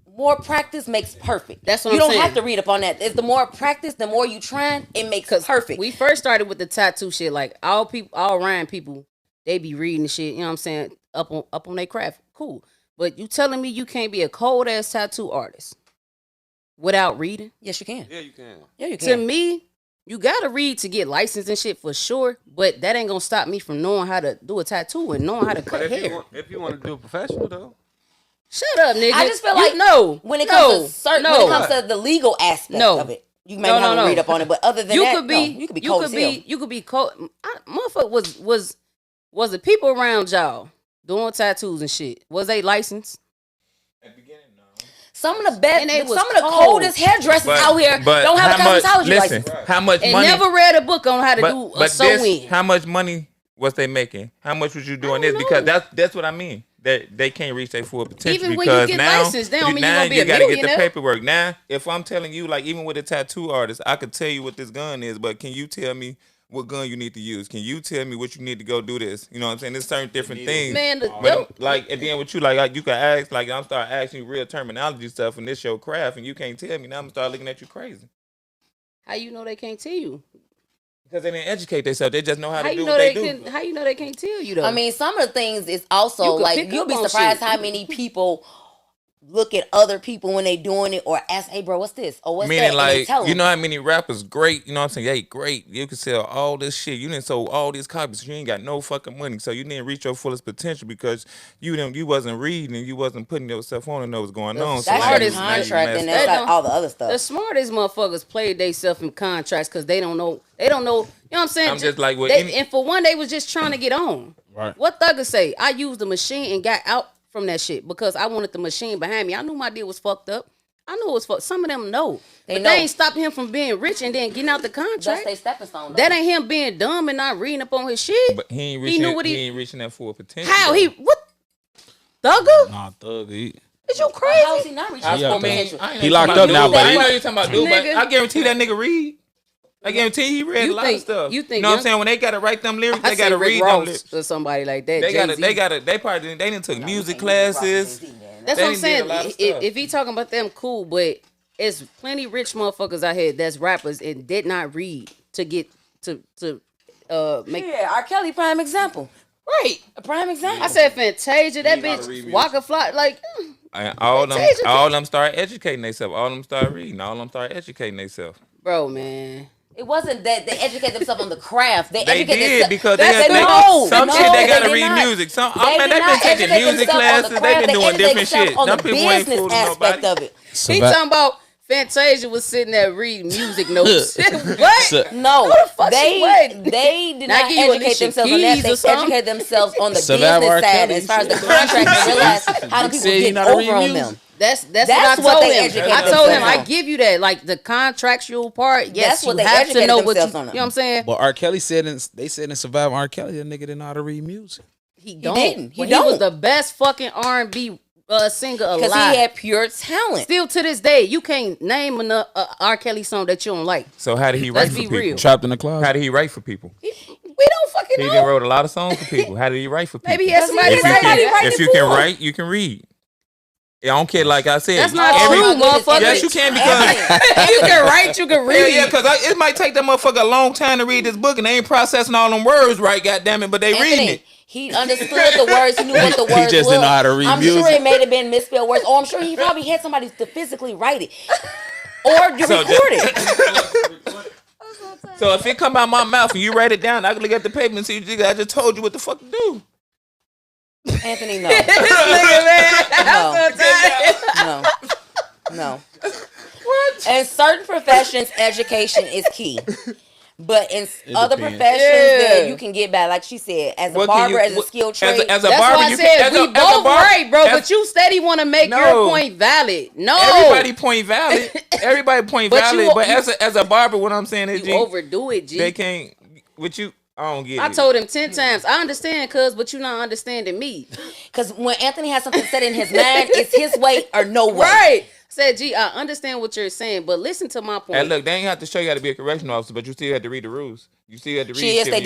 more practice makes perfect. That's what you I'm don't saying. have to read up on that. If the more practice, the more you try, it makes perfect. We first started with the tattoo shit. Like all around people, they be reading the shit. You know what I'm saying? Up on their craft, cool. But you telling me you can't be a cold ass tattoo artist without reading? Yes, you can. Yeah, you can. Yeah, you To can. me, you gotta read to get licensed and shit for sure. But that ain't gonna stop me from knowing how to do a tattoo and knowing how to But cut hair. if you want to do it professional though, Shut up, nigga. I just feel You like know when it comes to when it comes no. to the legal aspect No. of it, you may not have to read up on it. But other than you that, could be, no, you could be cold as hell. you could be cold. Motherfucker was the people around y'all doing tattoos and shit? Was they licensed? At the beginning, no. Some of the best, And they was some of the cold. coldest hairdressers out here don't have a how much? cosmetology Listen, license. how much And money? never read a book on how to do a sew in. How much money was they making? How much was you doing I this? don't Because know. that's what I mean. That they can't reach their full potential Even when you because get now licensed, they don't mean you now gonna be a gotta get the millionaire. paperwork. Now, if I'm telling you, like even with a tattoo artist, I could tell you what this gun is, but can you tell me what gun you need to use? Can you tell me what you need to go do this? You know what I'm saying? There's certain different things. Man, But like and then with you, like you can ask, like I'm start asking you real terminology stuff, and this your craft, and you can't tell me. Now I'm gonna start looking at you crazy how you know they can't tell you? because they didn't educate themselves. They just know how How to you do know what they they do. can? How you know they can't tell you though? I mean, some of the things is also You could like pick you'll up be on surprised shit. how many people look at other people when they doing it or ask, "Hey, bro, what's this? Or what's Meaning that?" And they like tell you them. know how many rappers great, you know what I'm saying? Hey, great. You can sell all this shit. You didn't sell all these copies. You ain't got no fucking money. So you didn't reach your fullest potential because you wasn't reading and you wasn't putting yourself on and know what's going on. So That's now your you contract, messed and up. that's They like all the other stuff. the smartest motherfuckers played themselves in contracts because they don't know. They don't know. You know what I'm saying? I'm just like with they, any- and for one, they was just trying to get on. Right. What Thugger say? I used the machine and got out from that shit because I wanted the machine behind me. I knew my deal was fucked up. I knew it was fucked. Some of them know. They ain't stopping him from being rich and then getting out the contract. That's they stepping stone. That ain't him being dumb and not reading up on his shit. But he ain't reaching that full potential. How he what? Thugger? Nah, Thug. Is you crazy? How is he not reaching his full potential? He locked up now, but I know you're talking about dude, but I guarantee that nigga read. I guarantee he read a lot of stuff. You think? Know what I'm saying? When they gotta write them lyrics, they gotta read them lyrics. Or somebody like that. They didn't took music classes. That's what I'm saying. If he talking about them, cool, but it's plenty rich motherfuckers out here that's rappers and did not read to get to make. Yeah, R. Kelly, prime example. Right, a prime example. I said Fantasia, that bitch Waka Fly, like. All them start educating themselves. All them start reading. All them start educating themselves. Bro, man. It wasn't that they educate themselves on the craft. They did because they shit they gotta read music. Some they've been taking music classes. They've been doing different shit. On the business aspect of it. He talking about Fantasia was sitting there reading music notes. What? No, they did not educate themselves on that. They educate themselves on the business side as far as the contract and realize how do people get over on them. That's what I told him. I told him I give you that, like the contractual part. Yes, you have to know what you know what I'm saying. But R. Kelly said in Surviving R. Kelly, that nigga didn't know how to read music. He don't. He was the best fucking R&B singer alive. Because he had pure talent. Still to this day, you can't name an R. Kelly song that you don't like. So how did he write for people? Real. Trapped in the Closet. How did he write for people? We don't fucking know. He wrote a lot of songs for people. How did he write for people? Maybe he has somebody if you can write, you can read. I don't care. Like I said, that's not true, motherfucker. Yes, you can because you can write, you can read. Yeah, because it might take that motherfucker a long time to read this book, and they ain't processing all them words right. Goddamn it, but they reading it. He understood the words. He knew what the words He just didn't know how to read music. I'm sure it may have been misspelled words. Or I'm sure he probably had somebody to physically write it or record it. So if it come out my mouth and you write it down, I can look at the paper and see. I just told you what the fuck to do. Anthony, no. No. What? In certain professions, education is key. But in other professions that you can get by, like she said, as a barber, as a skilled trade. As a barber, I said we both right, bro. But you steady want to make your point valid. No, everybody point valid. Everybody point valid. But as a barber, what I'm saying is, you overdo it, G. They can't. With you. I don't get it. I told him 10 times. I understand, cuz, but you not understanding me. Because when Anthony has something set in his mind, it's his way or no way. Right. Said, G, I understand what you're saying, but listen to my point. And look, they ain't have to show you how to be a correctional officer, but you still had to read the rules. You still had to read. Yes, they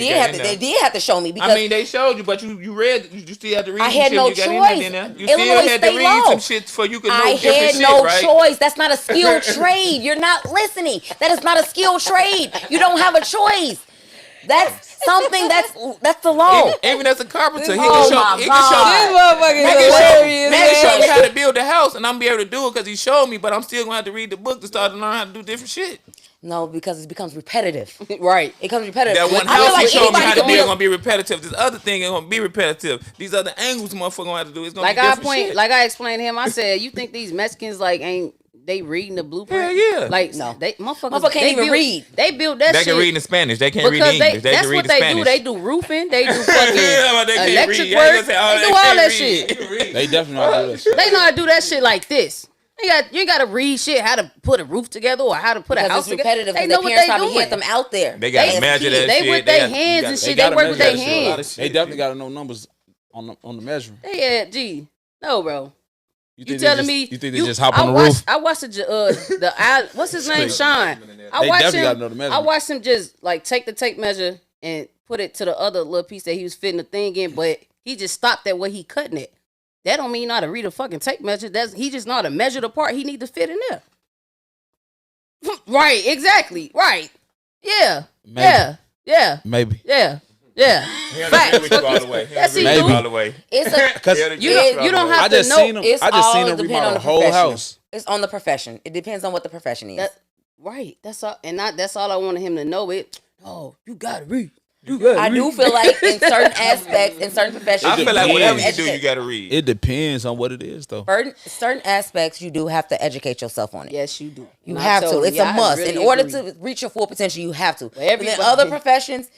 did have to show me. Because I mean, they showed you, but you read. You still had to read. I had no choice. You still had to read some shit for you could know different shit, right? I had no choice. That's not a skilled trade. You're not listening. That is not a skilled trade. You don't have a choice. That's something that's the law. Even as a carpenter, he can show me how to build a house, and I'm be able to do it because he showed me. But I'm still gonna have to read the book to start to learn how to do different shit. No, because it becomes repetitive. Right, it becomes repetitive. That one house he showed me how to build gonna be repetitive. This other thing ain't gonna be repetitive. These other angles, motherfucker, gonna have to do. It's gonna be different shit. Like I explained to him, I said, you think these Mexicans ain't. They reading the blueprint? Hell yeah. Like, no. They motherfuckers can't even read. They built that shit. They can read in Spanish. They can't read in English. They can read in Spanish. They do roofing. They do fucking electric work. They do all that shit. They definitely know how to do that shit. They know how to do that shit like this. You ain't got to read shit how to put a roof together or how to put a house together. They know what they doing. Hit them out there. They got to measure that shit. They with their hands and shit. They work with their hands. They definitely got to know numbers on the measuring. Yeah, G. No, bro. You telling me? You think they just hop on the roof? I watched the what's his name, Sean. I watched him just like take the tape measure and put it to the other little piece that he was fitting the thing in, but he just stopped at where he cutting it. That don't mean not to read a fucking tape measure. He just not to measure the part he need to fit in there. Right, exactly. Right. Yeah. Maybe. Yeah. Maybe. Yeah. Yeah, facts. That's maybe all the way. Because you don't have to know. I just seen him remodel the whole house. It's on the profession. It depends on what the profession is. Right. That's all. And that's all I wanted him to know. Oh, you gotta read. I do feel like in certain aspects, in certain professions, I feel like whatever you do, you gotta read. It depends on what it is, though. Certain aspects, you do have to educate yourself on it. Yes, you do. You have to. It's a must. In order to reach your full potential, you have to. In other professions,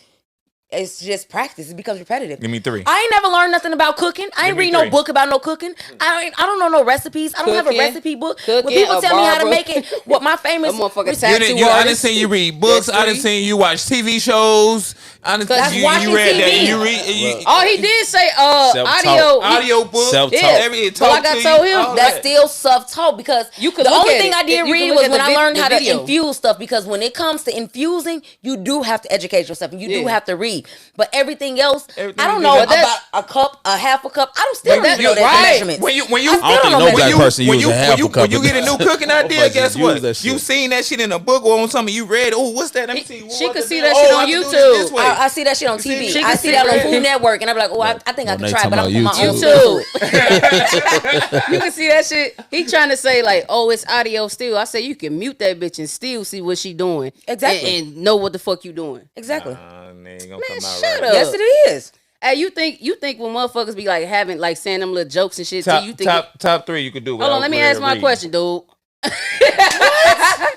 it's just practice. It becomes repetitive. Give me 3. I ain't never learned nothing about cooking. I ain't me read no 3. book about no cooking. I don't know no recipes. I don't have a Cooking, recipe book. cooking, When people a tell me how to barber. make it, what my famous A motherfucking recipe- tattoo I done artist. seen you read books. That's I done 3. seen you watch TV shows. I done That's you watching read that. TV. You read Oh, he did say Self-taught. audio books. Self-taught. Every But like I told him, That's still self-taught because You could the look only at thing it. I did You read could was look when at I the learned how to video. infuse stuff, because when it comes to infusing, you do have to educate yourself and you do Yeah. have to read. But everything else, Everything I don't you know do, about that's- a cup, a half a cup. I don't still But don't even know that's that right. measurements. When you I I don't still think know no that black measurements. person uses a half a cup. when you get a new cooking idea, Motherfuckers guess use what? that shit. You seen that shit in a book or on something you read. Oh, what's that? Let me see. She What could the see deal? that shit Oh, on I can do YouTube. this way. I see that shit on see, TV. she I can see see that on it. Food Network, and I'm like, oh, I think I When can they try, it, but talking I'm about gonna put my own YouTube. spin to it. You can see that shit. He trying to say like, oh, it's audio still. I say you can mute that bitch and still see what she doing. Exactly. And know what the fuck you doing. Exactly. They ain't gonna Man, come out shut right. up. Yes, it is. Hey, you think when motherfuckers be like having like saying them little jokes and shit, Top, you think top 3 you could do. hold on, let me ask my question, dude.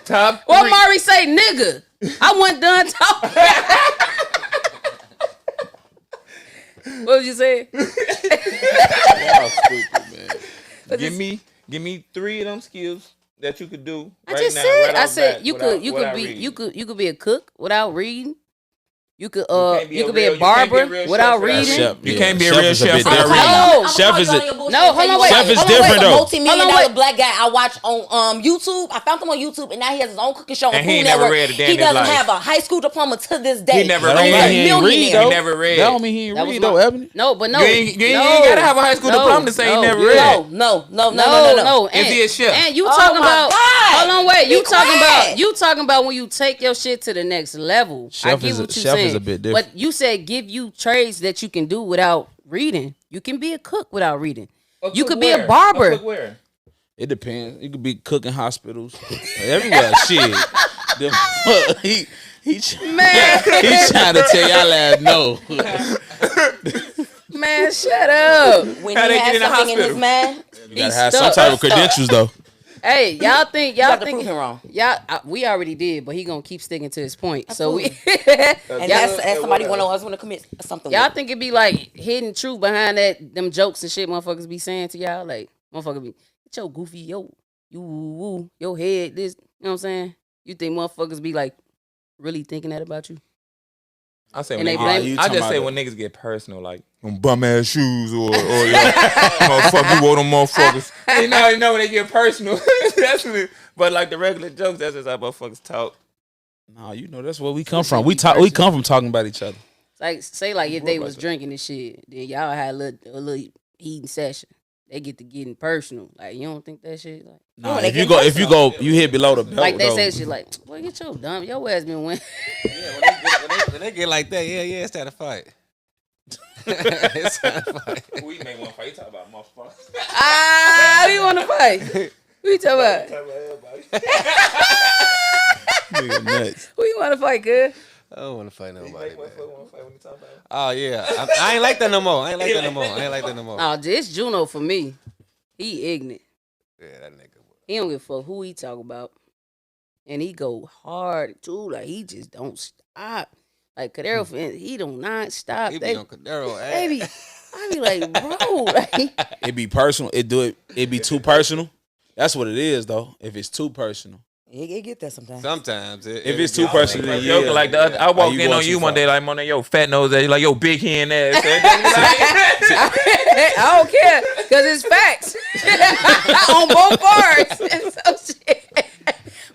Top 3. What Mari say, nigga? I wasn't done talking. What was you saying? Give me 3 of them skills that you could do. I right just now, said. right I off said bat you without- could without be reading. you could be a cook without reading. You could can't be you a could be real- a you can't be a barber real without chef without reading. reading. You can't be a real is chef bit without different. reading. No. Chef is a No, hold on, wait. Chef is Hold on, different wait. though. Multi-million Hold on, dollar wait. black guy I watch on YouTube. I found him on YouTube, and now he has his own cooking show on And he Food ain't never Network. read a day He in his doesn't life. have a high school diploma to this day. He never That don't read. mean He's he a ain't read millionaire. though. He never read. That don't mean he ain't That was read my- though, Ebony. No, but no. You ain't no, gotta have a high school diploma to say he never read. No. Is he a chef? And you Oh talking my about? God. Hold on, wait. Be You talking quiet. about? You talking about when you take your shit to the next level? I Chef get is what a- you chef is saying, a bit different. but you said give you trades that you can do without reading. You can be a cook without reading. You could be a barber. Where? It depends. You could be cooking hospitals everywhere. Shit. He Man, he trying to tell y'all ass no. man, shut up. When How he they has get in the something in his hospital? mind, You gotta have some stuck. type of credentials though. Hey, y'all think you y'all have to think prove him wrong. y'all we already did, but he gonna keep sticking to his point. So we And that's somebody one of us want to commit something. y'all with. think it be like hidden truth behind that them jokes and shit motherfuckers be saying to y'all? Like motherfucker be get your goofy you woo your head this, you know what I'm saying? You think motherfuckers be like really thinking that about you? I say And when they niggas, blame- you I talking just say about when niggas get personal, like them bum ass shoes or motherfucker, you wore them motherfuckers. You know when they get personal. That's what it, but like the regular jokes, that's just how motherfuckers talk. Nah, you know that's where we come from. We come from talking about each other. Like say like if they was about drinking and shit, then y'all had a little heating session. They get to getting personal. Like you don't think that shit like Nah, they if you get go, you hit below the belt. like they though. say shit like, boy, get your dumb your ass been win. When they get like that, yeah, it's time to fight. It's time to fight. We make one fight. You talk about motherfuckers. Who you want to fight? Who you talking about? Nigga nuts. Who you want to fight, good? I don't want to fight nobody, man. One fight when you talk about. Oh yeah, I ain't like that no more. I ain't like that no more. Oh, this Juno for me. He ignorant. Yeah, that nigga. He don't give a fuck who he talk about. And he go hard too. Like he just don't stop. Like Cadero, he do not stop. He be on Cadero ass. Baby, I be like, bro, like, It be personal. It be too personal. That's what it is though. If it's too personal. It get that sometimes. Sometimes If it's too personal, then Joking yeah. like the other, I walked you in going on too you one far. day like Monet, yo fat nose ass, you like yo big hand ass. I don't care because it's facts on both parts. So shit.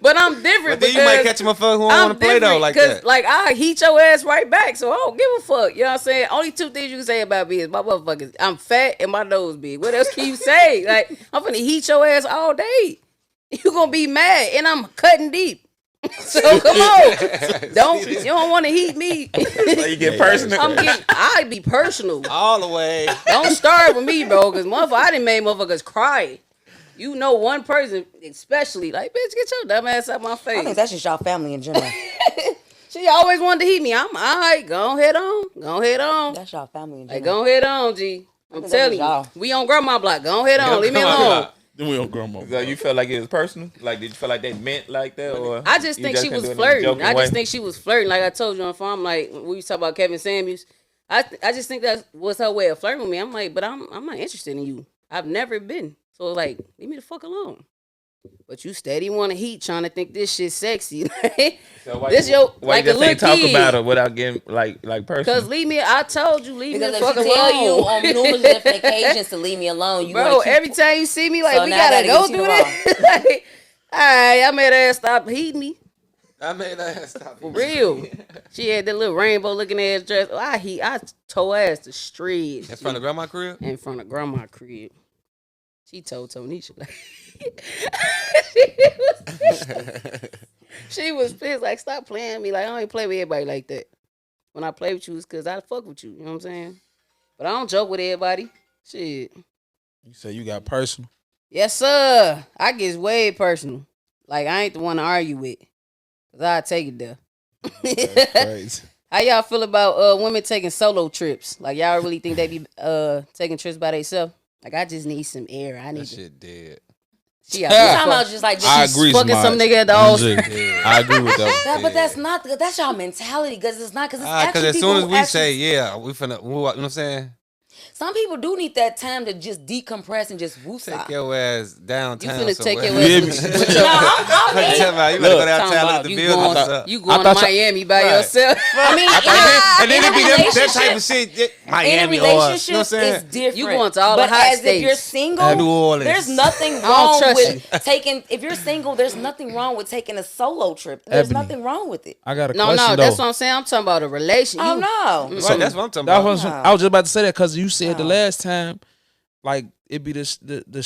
But I'm different. But then you might because catch a motherfucker who don't I'm want to play though different like 'cause, that. like I heat your ass right back, so I don't give a fuck. You know what I'm saying? Only two things you can say about me is my motherfuckers. I'm fat and my nose big. What else can you say? Like I'm finna heat your ass all day. You gonna be mad, and I'm cutting deep. So come on, you don't want to heat me. So you get personal. I be personal. All the way. Don't start with me, bro, because motherfucker, I done made motherfuckers cry. You know one person, especially, like, bitch, get your dumb ass out my I think face. that's just y'all family in general. She always wanted to heat me. I'm all right. Go ahead on. Go ahead on. That's y'all family in Like, general. go ahead on, G. I'm think telling that's y'all. you. We on grandma block. Go ahead on. Leave me Grandma alone. block. Then we don't grandma. So you felt like it was personal? Like, did you feel like they meant like that, or I just think she was flirting. I just think she was flirting. Like I told you on the phone, I'm like, when you talk about Kevin Samuels, I just think that was her way of flirting with me. I'm like, but I'm not interested in you. I've never been. So like, leave me the fuck alone. But you steady want to heat, trying to think this shit sexy. So why this you, your why like you a just little ain't talk kid. about her without getting like personal? Cause leave me. I told you, leave Because me the if fuck she tell alone. you on numerous different occasions to leave me alone, you Bro, every time you see me, like So we now I gotta gotta go get through this. Like, all right, I made her stop heating me. I made that stop. For real. She had that little rainbow looking ass dress. Oh, I tore ass to shreds. In front of grandma crib? In front of grandma crib. She told Tonisha like she was pissed, like, stop playing with me. Like, I don't even play with everybody like that. When I play with you, it's cause I fuck with you. You know what I'm saying? But I don't joke with everybody. Shit. You say you got personal. Yes, sir. I get way personal. Like, I ain't the one to argue with. Cause I take it there. That's crazy. How y'all feel about women taking solo trips? Like, y'all really think they be taking trips by themselves? Like, I just need some air. I need That shit dead. She You talking about just like I just agree. fucking some Samaj. nigga at the house. I agree with that. that, but that's not that's y'all mentality because it's not because it's Because actually as soon as people we who say, yeah, we finna, you know what I'm saying? some people do need that time to just decompress and just woosah. Take your ass You downtown. finna take your somewhere. ass with No, your I mean, Tell me, you better go downtown, talking look at about the you building. going, What's up? you going to thought Miami by Right. yourself. I mean, And then it be that type relationship- of shit. in a Miami or, you know what I'm relationship is saying? different. You going to all but the hot as if you're states. single, New Orleans. there's nothing don't wrong trust with taking. If you're single, there's nothing wrong with taking a solo trip. There's Ebony. nothing wrong with it. I got a No, question though. that's what I'm saying. I'm talking about a relation. Oh You- no, Right, that's what I'm talking That about. was, No. I was just about to say that because you said the No. last time, like it be the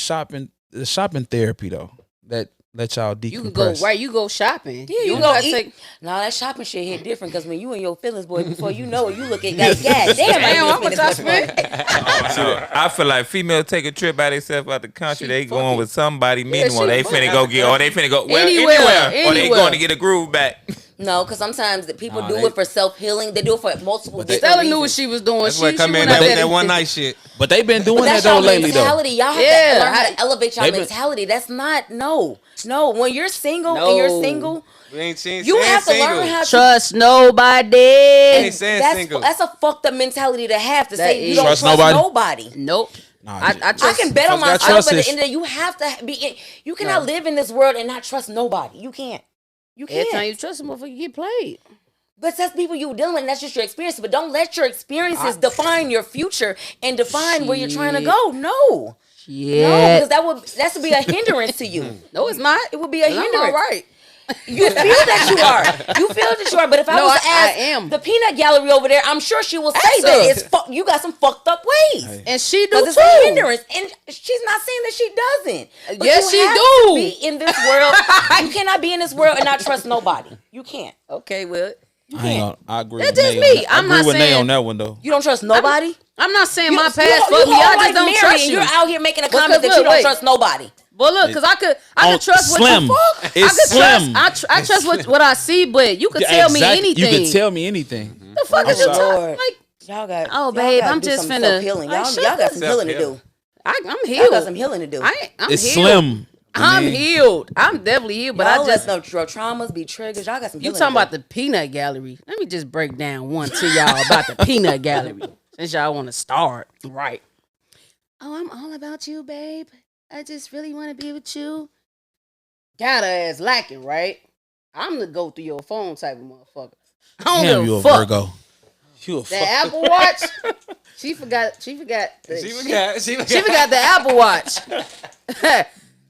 shopping therapy though that let y'all decompress. You can go right. You go shopping. Yeah, you don't go gotta eat. take- No, that shopping shit hit different because when you in your feelings, boy, before you know it, you look at God damn, Damn, I how much I spent? I feel like females take a trip by themselves out the country. She they fucking- going with somebody, meaning she or they fucking- finna go get, or they finna go well, Anywhere, or they anywhere. going to get a groove back. No, because sometimes the people Nah, do they- it for self healing. They do it for multiple different Stella reasons. knew what she was doing. That's She why come in went out that, there that to- one night shit. But they've been doing But that that's though y'all lately though. mentality. Y'all have Yeah, to learn how I- to elevate y'all They been- mentality. That's not no. When you're single No. and you're single, We ain't saying you have to single. learn how to Trust nobody. ain't saying single. that's a fucked up mentality to have to That say you is. don't Trust trust nobody? nobody. Nope. Nah, I I trust. can bet on Trust got myself, trust but at the issues. end of the day, you have to be. You cannot live in this world and not trust nobody. You can't. You Every time can't. you trust a motherfucker, you get played. But that's people you dealing with, and that's just your experience. But don't let your experiences define your future and define where you're trying to Shit. go. No. Yeah. No, because that would be a hindrance to you. No, it's not. It would be a I'm all hindrance. right. You feel that you are. You feel that you are. But if I No, was to I ask am. the peanut gallery over there, I'm sure she will say Ask that her. it's you got some fucked up ways. And she do Because it's a too. hindrance, and she's not saying that she doesn't. But Yes, you she have do. to be in this world. You cannot be in this world and not trust nobody. You can't. Okay, well, I agree. That's with just Nay on me. that. I'm I agree not with Nay saying- on that one though. You don't trust nobody. I'm not saying You- my you- past you fucked me. whole I just life don't married trust and you. You're out here making a Because comment that look, you don't wait. trust nobody. But look, because I could trust Slim. what the fuck. It's I could slim. trust. I trust what I see, but you could Yeah, tell me exactly. anything. You can tell me anything. The fuck I'm is you sorry. talking? Lord. Like, Y'all got. Oh, y'all babe, gotta I'm do just some finna- self-healing. like, Y'all shut got up. some healing to do. Self-healing. I'm Y'all healed. got some healing to do. I'm It's healed. Slim. I'm Man. healed. I'm definitely healed. But Y'all I just let your traumas be triggers. Y'all got some you healing talking to about the peanut gallery. Let me just break down one to y'all about the peanut gallery. Since y'all want to start. Right. Oh, I'm all about you, babe. I just really want to be with you. Got her ass lacking, right? I'm the go through your phone type of motherfucker. I don't Damn, give you a a fuck. Virgo. You a The fuck. Apple Watch. She forgot. She She forgot. forgot the Apple Watch.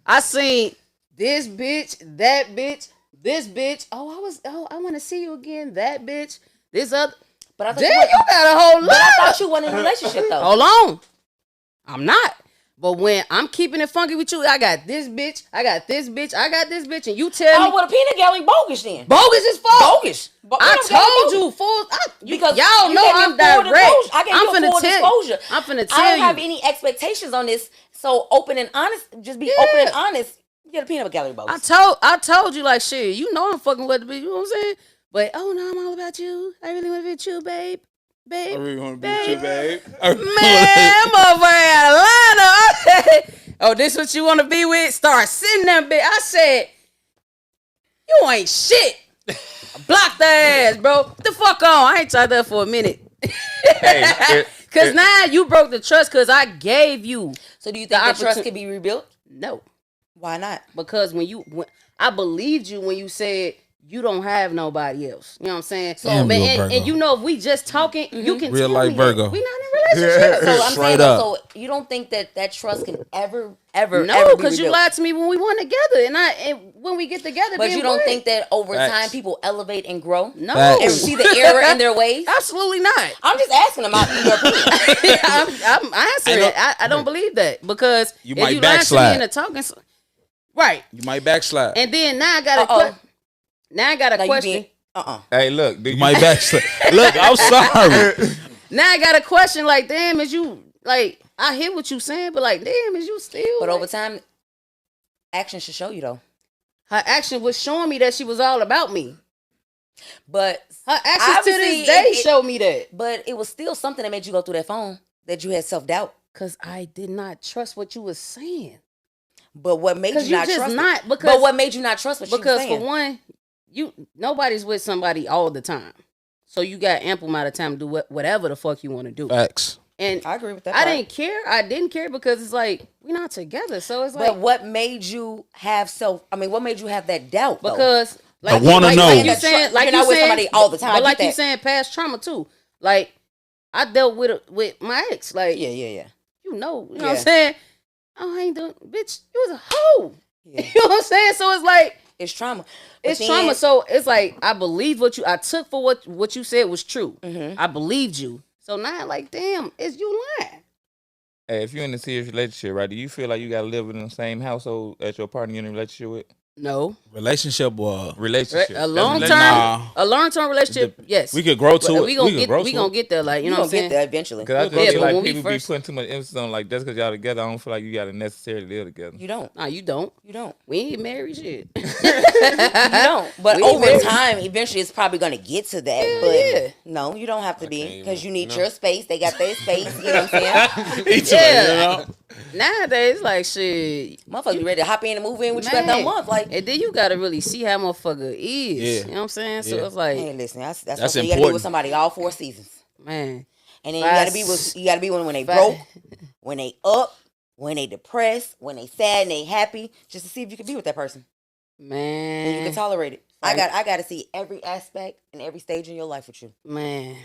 I seen this bitch, that bitch, this bitch. I want to see you again. That bitch, this other. But I thought Damn, you, you got a whole but I lot. thought you weren't in a relationship though. Hold on. I'm not. But when I'm keeping it funky with you, I got this bitch, I got this bitch, I got this bitch, and you tell Oh, me well, the peanut gallery bogus then. bogus is fuck. Bogus. I told you, fool. Because y'all you know gave me I'm full direct. disclosure. I gave I'm you a finna full tell. disclosure. I'm finna I tell don't have you. any expectations on this. So open and honest. Just be open and honest. You get a peanut gallery bogus. I told you like shit. You know I'm fucking with the bitch. You know what I'm saying? But oh no, I'm all about you. I really want to be with you, babe. Babe. I really want to be Babe. with you, babe. Man, I'm over here Atlanta. Oh, this what you want to be with? Start sitting there, bitch. I said, you ain't shit. Block the ass, bro. What the fuck on? I ain't tried that for a minute. Cause now you broke the trust because I gave you. So do you think that trust can be rebuilt? No. Why not? Because when I believed you when you said you don't have nobody else. You know what I'm saying? So, Damn, and you know, if we just talking, you can real tell life me Virgo. that. We not in a relationship. So I'm Straight saying, up. so you don't think that trust can ever No, because be you rebuilt? lied to me when we went together, and when we get together. But then you don't what? think that over Facts. time people elevate and grow? No, Facts. And see the error in their ways? Absolutely not. I'm just asking about your opinion. I'm answering it. I don't believe that because You if might you lie to backslide. me in the talking, right? You might backslide. And then now I got Uh-oh. a Now question. you being, Hey, look. You might backslide. Look, I'm sorry. Now I got a question. Like, damn, is you like? I hear what you saying, but like, damn, is you still? But like, over time, action should show you though. her action was showing me that she was all about me. But Her actions to obviously, this day it- show me that. But it was still something that made you go through that phone, that you had self-doubt. Cause I did not trust what you was saying. But what made Cause you you not just trust not it? because But what made you not trust what she was because saying? for one, nobody's with somebody all the time. So you got ample amount of time to do whatever the fuck you want to do. Facts. And I agree with that I part. didn't care. I didn't care because it's like we're not together. So it's But like what made you have what made you have that doubt? though? because I wanna know. Like you That saying, tr- like you're you not with saying, somebody all the time. I But get like you that. saying, past trauma too. Like I dealt with my ex. Like yeah. you know what Yeah. I'm saying. Oh, I ain't doing, bitch. You was a hoe. Yeah. You know what I'm saying? So it's like It's trauma. But it's then- trauma. So it's like I believe I took for what you said was true. Mhm. I believed you. So now, like, damn, is you lying? Hey, if you're in a serious relationship, right? Do you feel like you gotta live in the same household as your partner you're in a relationship with? No. Relationship or Relationship. A That's long a term, Nah. a long term relationship. Yes, we could grow to But it. we gonna could get grow we to gonna it. get there. Like you know You're what I'm gonna saying? get there eventually. Because I just Yeah, feel but like when we people first- be putting too much emphasis on like just because y'all together, I don't feel like you gotta necessarily live together. You don't. Nah, you don't. You don't. We ain't married shit. You don't. But We ain't over married. time, eventually, it's probably gonna get to that. Hell But yeah. no, you don't have to be can't because you need no. your space. They got their space. You know what I'm saying? Yeah. Nowadays, like shit. Motherfuckers be ready to hop in and move in with you at that Man. month. Like, And then you gotta really see how motherfucker is. Yeah. You know what I'm saying? So Yeah. it's like, hey, listen, that's That's what you gotta be important. with somebody all 4 seasons, man, and then Facts. you gotta be when they Facts. broke, when they up, when they depressed, when they sad and they happy, just to see if you can be with that person and you man, can tolerate it. I Right. got to see every aspect and every stage in your life with you. man.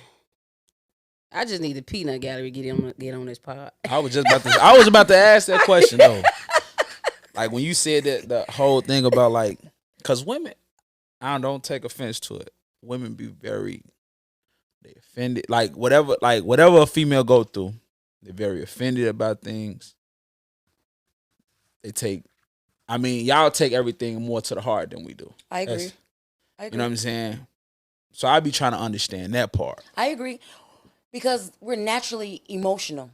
I just need the peanut gallery get on this pod. I was about to ask that question though. Like when you said that the whole thing about like, cause women, I don't take offense to it. Women be they offended. Like whatever a female go through, they're very offended about things. Y'all take everything more to the heart than we do. I agree. That's- I agree. You know what I'm saying? So I be trying to understand that part. I agree because we're naturally emotional,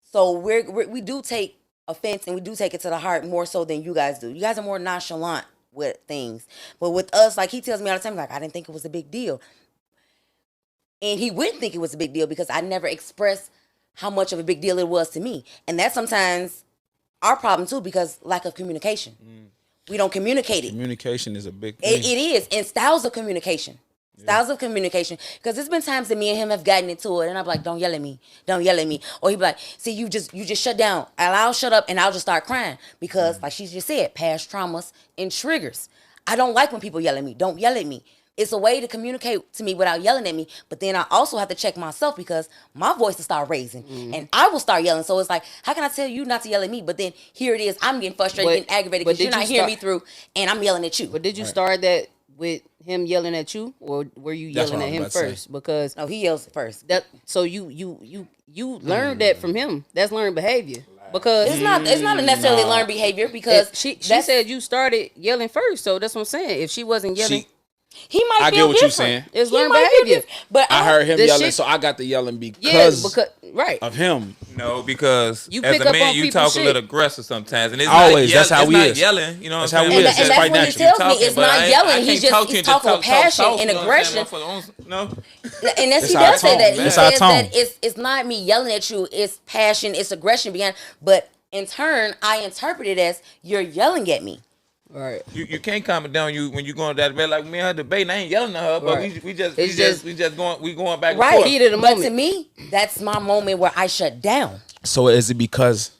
so we do take offense and we do take it to the heart more so than you guys do. You guys are more nonchalant with things, but with us, like he tells me all the time, like I didn't think it was a big deal, and he wouldn't think it was a big deal because I never expressed how much of a big deal it was to me, and that's sometimes our problem too because lack of communication. We don't communicate it. Communication is a big thing. It is, and styles of communication. Styles of communication. Because there's been times that me and him have gotten into it, and I'm like, don't yell at me. Don't yell at me. Or he'd be like, see, you just shut down. And I'll shut up, and I'll just start crying. Because, like she just said, past traumas and triggers. I don't like when people yell at me. Don't yell at me. It's a way to communicate to me without yelling at me. But then I also have to check myself because my voice will start raising. And I will start yelling. So it's like, how can I tell you not to yell at me? But then here it is. I'm getting frustrated, getting aggravated but because you're did not you hearing me start- through, and I'm yelling at you. But did you start that with him yelling at you, or were you That's yelling what at I him was about to say. first? Because No, he yells first. that so you learned that from him. That's learned behavior. Because It's not a necessarily learned behavior because if she that's- said you started yelling first, so that's what I'm saying. If she wasn't yelling, he might I feel get what you're different. saying. It's He learned might feel behavior. different. But I heard him the yelling, shit- so I got to yelling yeah, because because right. of him. No, because You as pick a up man, on you people's talk shit. a little aggressive sometimes, and it's Always, not that's how it's he not is. yelling. You know That's what I'm how he saying? is. That's that's quite when he natural. tells me Talking, it's but not I yelling. can't He's talk just to you he's to talking with talk passion soft, and you know what I'm saying? aggression. Motherfucker, no. And that's It's he our does say tone, that. man. He It's our says tone. that it's not me yelling at you. It's passion. It's aggression behind. But in turn, I interpret it as you're yelling at me. Right. You can't comment down you when you going to that debate like me and her debate. And I ain't yelling at her, but Right. we just going back and Right. forth. Heat of the But moment. to me, that's my moment where I shut down. So is it because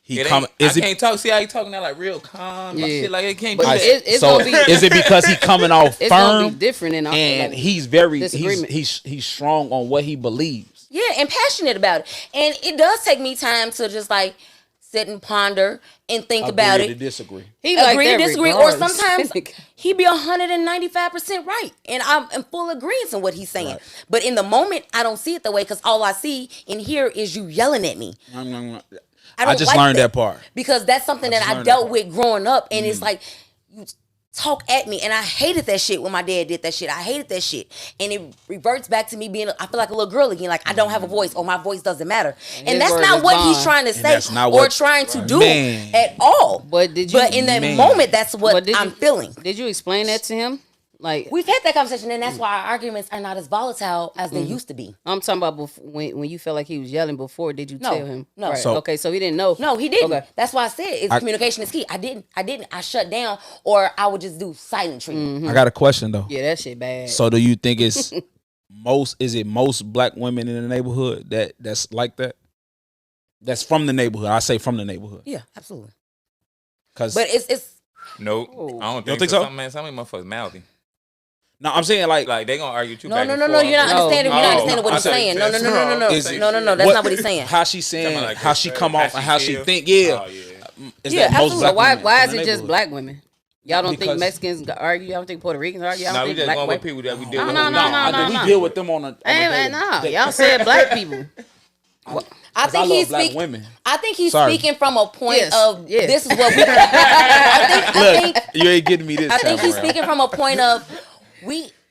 he come? I can't talk. See how he talking now, like real calm. Like Yeah. shit, like it can't. But do that. it's so gonna be is it because he coming off it's gonna firm be different in our and like, he's very disagreement. he's strong on what he believes. Yeah, and passionate about it. And it does take me time to just like sit and ponder and think about Agree to it. disagree. he like Agree to that disagree, or regardless. sometimes he be 195% right, and I'm in full agreement in what he's saying. Right. But in the moment, I don't see it the way because all I see and hear is you yelling at me. I just learned that part. Because that's something that I learned dealt that with growing up, and it's like you talk at me, and I hated that shit when my dad did that shit. I hated that shit, and it reverts back to me being I feel like a little girl again, like I don't have a voice or my voice doesn't matter, and his that's word not is what bond. he's trying to say that's not or what- trying to do Man. at all. But did you? But in that Man. moment, that's what But did I'm you- feeling. Did you explain that to him? Like We've had that conversation, and that's why our arguments are not as volatile as they used to be. I'm talking about before, when you felt like he was yelling before. Did you No, tell him? no. Right. So- okay, so he didn't know. No, he didn't. Okay. That's why I said communication is key. I didn't. I shut down, or I would just do silent treatment. I got a question though. Yeah, that shit bad. So do you think it's most black women in the neighborhood that's like that? That's from the neighborhood. I say from the neighborhood. Yeah, absolutely. Cause But it's Nope. Oh. I don't don't think think so. so? Some of these motherfuckers mouthy. no, I'm saying like Like they gonna argue you no. back and You're forth. not No. understanding. You're not understanding what I he's said- saying. No. Is it- That's what- not what he's saying. How she saying? Talking like How that, she right? come off and how she feel? think? Yeah, Oh, yeah. is Yeah, that most absolutely. black So why women is from the it just neighborhood? black women? Y'all don't think Because- Mexicans argue? Y'all don't think Puerto Ricans argue? Y'all Nah, don't we think just black going with white? people that we deal No, with. no, no, no, no, we no. deal with them on a Hey, daily nah, basis. y'all said black people. I think love he's black speaking. women. I think he's Sorry. speaking from a point Yes, of yes. this is what we. I think You ain't getting me this I think time he's around. speaking from a point of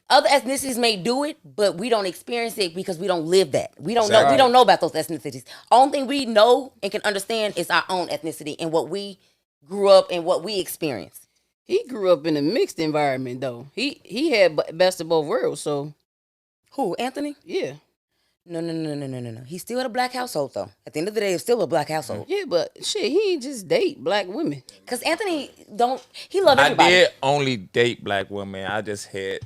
other ethnicities may do it, but we don't experience it because we don't live that. We don't know. Exactly. We don't know about those ethnicities. Only thing we know and can understand is our own ethnicity and what we grew up and what we experienced. He grew up in a mixed environment though. He had best of both worlds. So Who, Anthony? yeah, No. He's still in a black household though. At the end of the day, it's still a black household. yeah, but shit, he ain't just date black women. Cause Anthony he loved I everybody. did only date black women. I just had.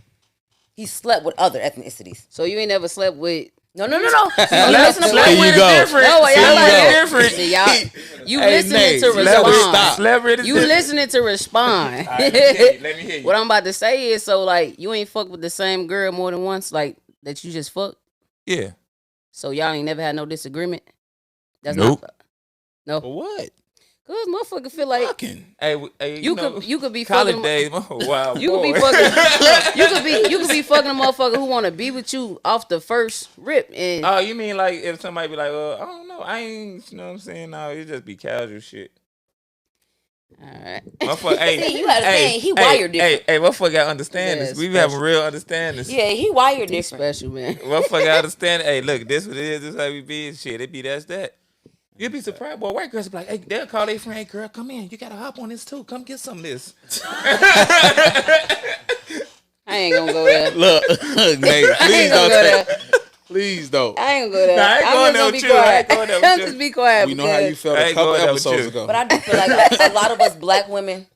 He slept with other ethnicities. So you ain't never slept with. No. You listen to There you go. No, See, y'all you like go. different. See, y'all, you Hey, listening Nate, to respond. Celebrity. You listening to respond. Let me hear you. What I'm about to say is, so like, you ain't fucked with the same girl more than once, like that you just fucked. Yeah. So y'all ain't never had no disagreement. That's Nope. not. For No, what? cause motherfucker feel like Fucking. Hey, you know, could be college fucking. days. Wow. You could be fucking. you could be fucking a motherfucker who want to be with you off the first rip. And Oh, you mean like if somebody be like, I don't know, I ain't, you know what I'm saying? No, it just be casual shit. all right. Motherfucker, hey, See, you understand, he wired different. Hey, motherfucker gotta understand Yeah, this. We special. have a real understanding. Yeah, he wired He's different. special, man. Motherfucker gotta understand. Hey, look, this what it is. This how we be and shit. It be that's that. You'd be surprised, boy. White girls be like, hey, they'll call their friend, hey, girl, come in. You gotta hop on this too. Come get some of this. I ain't gonna go there. Look, Nate, I please ain't gonna don't go take. there. Please don't. I ain't gonna go there. Nah, I ain't I'm going just there gonna with be you. I ain't quiet. going there with I'm you. just be quiet. We know how you felt I a ain't couple going there with episodes you. ago. But I do feel like a lot of us black women,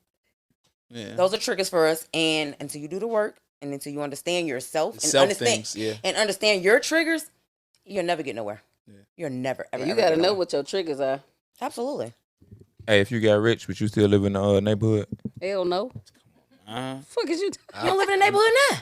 Yeah. those are triggers for us. And until you do the work and until you understand yourself and Self understand things, yeah. and understand your triggers, you'll never get nowhere. You're never ever. You ever gotta get know nowhere. what your triggers are. Absolutely. Hey, if you got rich, but you still live in the neighborhood. Hell no. Fuck is you? You don't live in the neighborhood now.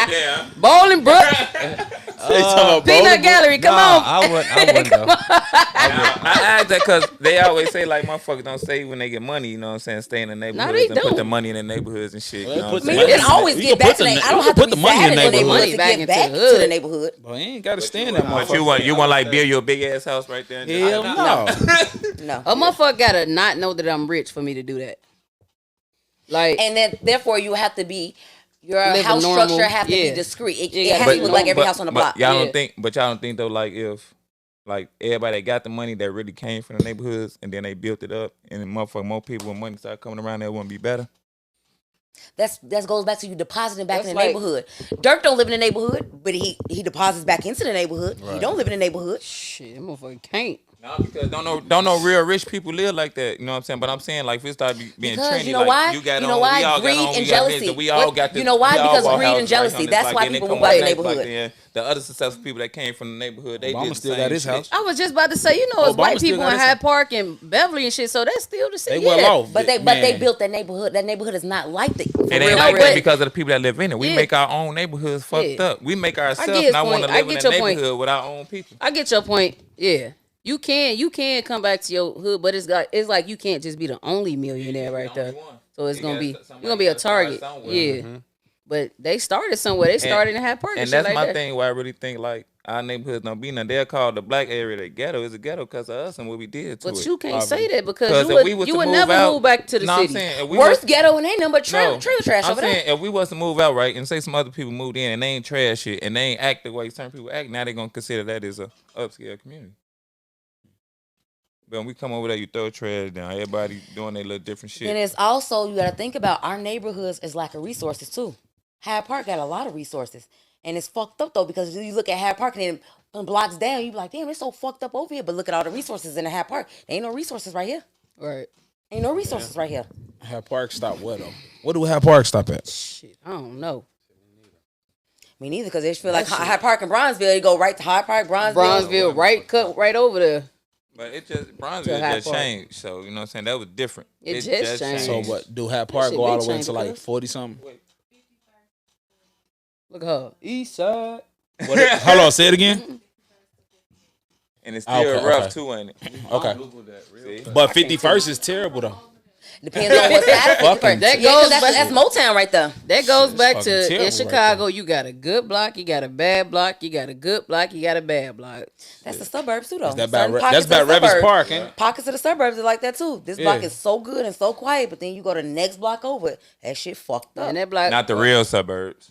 Yeah. Bowling Brook, They talking about Peanut bowling? Gallery. Come Nah, on. I wouldn't though. I asked that because they always say like motherfuckers don't say when they get money, you know what I'm saying? Stay in the neighborhoods they and put don't. the money in the neighborhoods and shit. Well, You know put what I'm the I mean, saying? you can always You get can back put to the- the. I you don't can have to put be the money in sad the in the neighborhood. neighborhood to Back get into back the to the hood. neighborhood. Boy, you ain't got to stay in But that But motherfucker. you want like build your big ass house right there. Hell no. No. A motherfucker gotta not know that I'm rich for me to do that. Like, And then therefore you have to be your Live a house normal- structure have to yeah. be discreet. It, You it gotta has be to look like every normal. house on the block. Y'all Yeah. don't think though like if like everybody that got the money that really came from the neighborhoods and then they built it up and then motherfucker more people with money start coming around, that wouldn't be better. That goes back to you depositing back That's in the like- neighborhood. Dirk don't live in the neighborhood, but he deposits back into the neighborhood. He don't live in the neighborhood. shit, that motherfucker can't. No, because don't know real rich people live like that. You know what I'm saying? But I'm saying like if it start being Because trendy, you know like why? you got You know on, why? we all Greed got on, and we got jealousy. business, we all got this. You know why? we all Because bought greed and houses right jealousy. on this That's block, why then they people come move out on your next block, neighborhood. then the other successful people that came from the neighborhood, they Obama did the still same got his shit. house. I was just about to say, you know, it's Obama white still people got in his Hyde house. Park and Beverly and shit, so that's still the same. They well off. But they man. built that neighborhood. That neighborhood is not like that. It ain't real, like for real. that because of the people that live in it. We Yeah. make our own neighborhoods fucked Yeah. up. We make get ourselves his not want point. to I live in get a your point. neighborhood with our own people. I get your point. Yeah. You can come back to your hood, but it's like you can't just be the only millionaire right there. So it's gonna be you're gonna be a target. Yeah. But they started somewhere. They started in Hyde Park and And shit that's like my that. thing where I really think like our neighborhoods don't be none. They'll call the black area the ghetto. It's a ghetto because of us and what we did to But it. you can't say that because Because you if we was would to move never out, move back to the no, city. I'm saying if we Worst was, ghetto and ain't nothing but trailer no, trash I'm over saying there. if we was to move out right and say some other people moved in and they ain't trash shit and they ain't act the way certain people act, now they gonna consider that as a upscale community. But when we come over there, you throw trash down. Everybody doing their little different shit. And it's also, you got to think about our neighborhoods is lack of resources too. Hyde Park got a lot of resources. And it's fucked up though because you look at Hyde Park and then some blocks down, you be like, damn, it's so fucked up over here. But look at all the resources in the Hyde Park. There ain't no resources right here. Right. Ain't no resources right here. Hyde Park stop where though? What do Hyde Park stop at? Shit. I don't know. Me neither, because they feel like Hyde Park and Bronzeville, you go right to Hyde Park, Bronzeville, cut right over there. But it just Bronzeville Hyde just Park. changed. So you know what I'm saying? That was different. It just changed. So what? Do Hyde Park shit go all been the way changed, to like cuz. 40 something? Look at her. East side. Hold on, say it again. And it's still Okay, rough okay. too, ain't it? Okay. See? But 51st is terrible though. Depends on what side of Fucking 51st. That Yeah, 'cause goes that's Motown right there. That goes back fucking to terrible in right Chicago, you got a good block, you got a bad block, you got a good block, you got a bad block. That's the suburbs too, though. That's Certain about pockets that's of the about Revis suburbs. Park, ain't it? Pockets of the suburbs are like that too. This block Yeah. is so good and so quiet, but then you go to the next block over, that shit fucked up. And that block Not the real suburbs.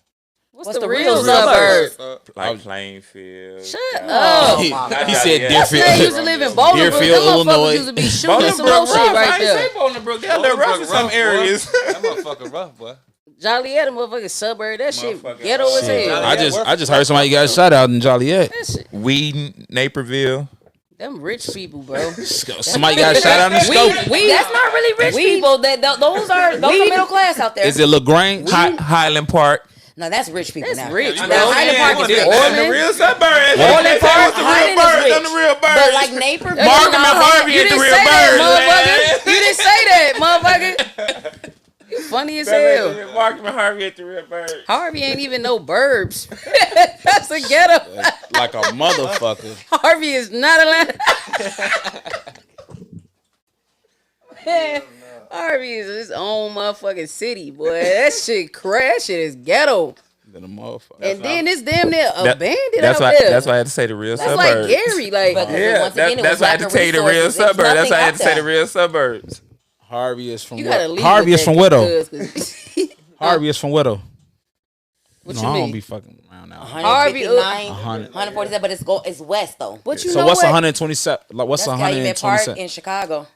what's the real suburbs? Like Plainfield. Shut up. He Not said Joliet. That's Deerfield. they used to live in Bolingbrook. Deerfield, Them motherfuckers Illinois. used to be shooting some more shit right there. Bolingbrook. They're a little rough in some areas. That motherfucker rough, boy. Joliet, the motherfucking suburb. That shit Motherfucker. ghetto as Shit. hell. I just heard somebody got shot out in Joliet. That shit. Weed, Naperville. Them rich people, bro. Somebody got shot out in the scope. That's not really rich people. Those are middle class out there. Is it LaGrange? Highland Park. No, that's rich people That's now. rich, Now, bro. Highland Park is rich. Orland. The real suburbs. Orland Park, the real Highland birds. is Them the real rich. birds. But like Naperville, Markham and Harvey You ain't the didn't real say that, birds, motherfucker. You didn't say that, motherfucker. You funny as hell. Markham and Harvey ain't the real birds. Harvey ain't even no burbs. That's a ghetto. Like a motherfucker. Harvey is not allowed. Harvey is his own motherfucking city, boy. That shit crash. Shit is ghetto. Than a motherfucker. And then it's damn near abandoned That's out why. there. That's why I had to say the real That's suburbs. like Gary. Like, But Yeah, once again, it that's was why I lack had to of tell you the real resources. There's suburbs. That's why I nothing had to out say the there. real suburbs. Harvey is from you gotta what? leave. Harvey with is from that Widow. cuz- Harvey is from Widow. What No, you I don't mean? be fucking around now. 159, 100. 147, but it's west though. But you So know what's what? 127? Like what's That's Calumet Park 127? in Chicago.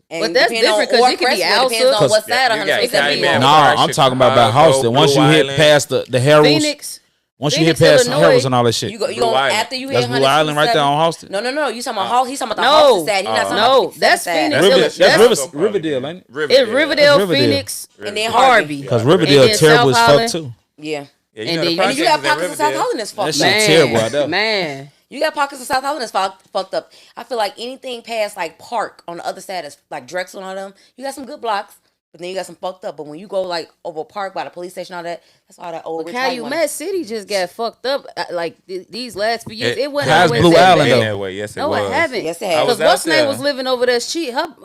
And But that's depending on- different 'cause or it could be Crestwood, depends Alsa. on what side. You got 127 Calumet you No, on. I'm talking about Chicago, Houston. Once you Blue hit Island. past the Heralds, Phoenix. once you Phoenix, hit past Illinois. Heralds and all that shit, You go Blue Island. after you hit that's Blue Island right there on Houston. No, you talking about He's talking about the No. Houston side. He's not talking No, about the that's 57 side. Phoenix. That's That's- Riverdale, ain't it? It's Riverdale, Riverdale. Phoenix, And then Harvey. Because And Riverdale then terrible as South fuck Holland. too. Yeah. Yeah, And you know then- the And you projects got is in pockets of South Riverdale. Holland that's That fucked shit up. terrible out there. Man. You got pockets of South Holland that's fucked up. I feel like anything past like Park on the other side is like Drexel and all them. You got some good blocks, but then you got some fucked up. But when you go like over Park by the police station, all that, that's all that old But rich white money. Calumet City just got fucked up. Like these last few years, it wasn't How's always Blue that Island, bad. though? That way. Yes, it No, was. it haven't. Yes, it I has. was Because out what's name there. was living over there.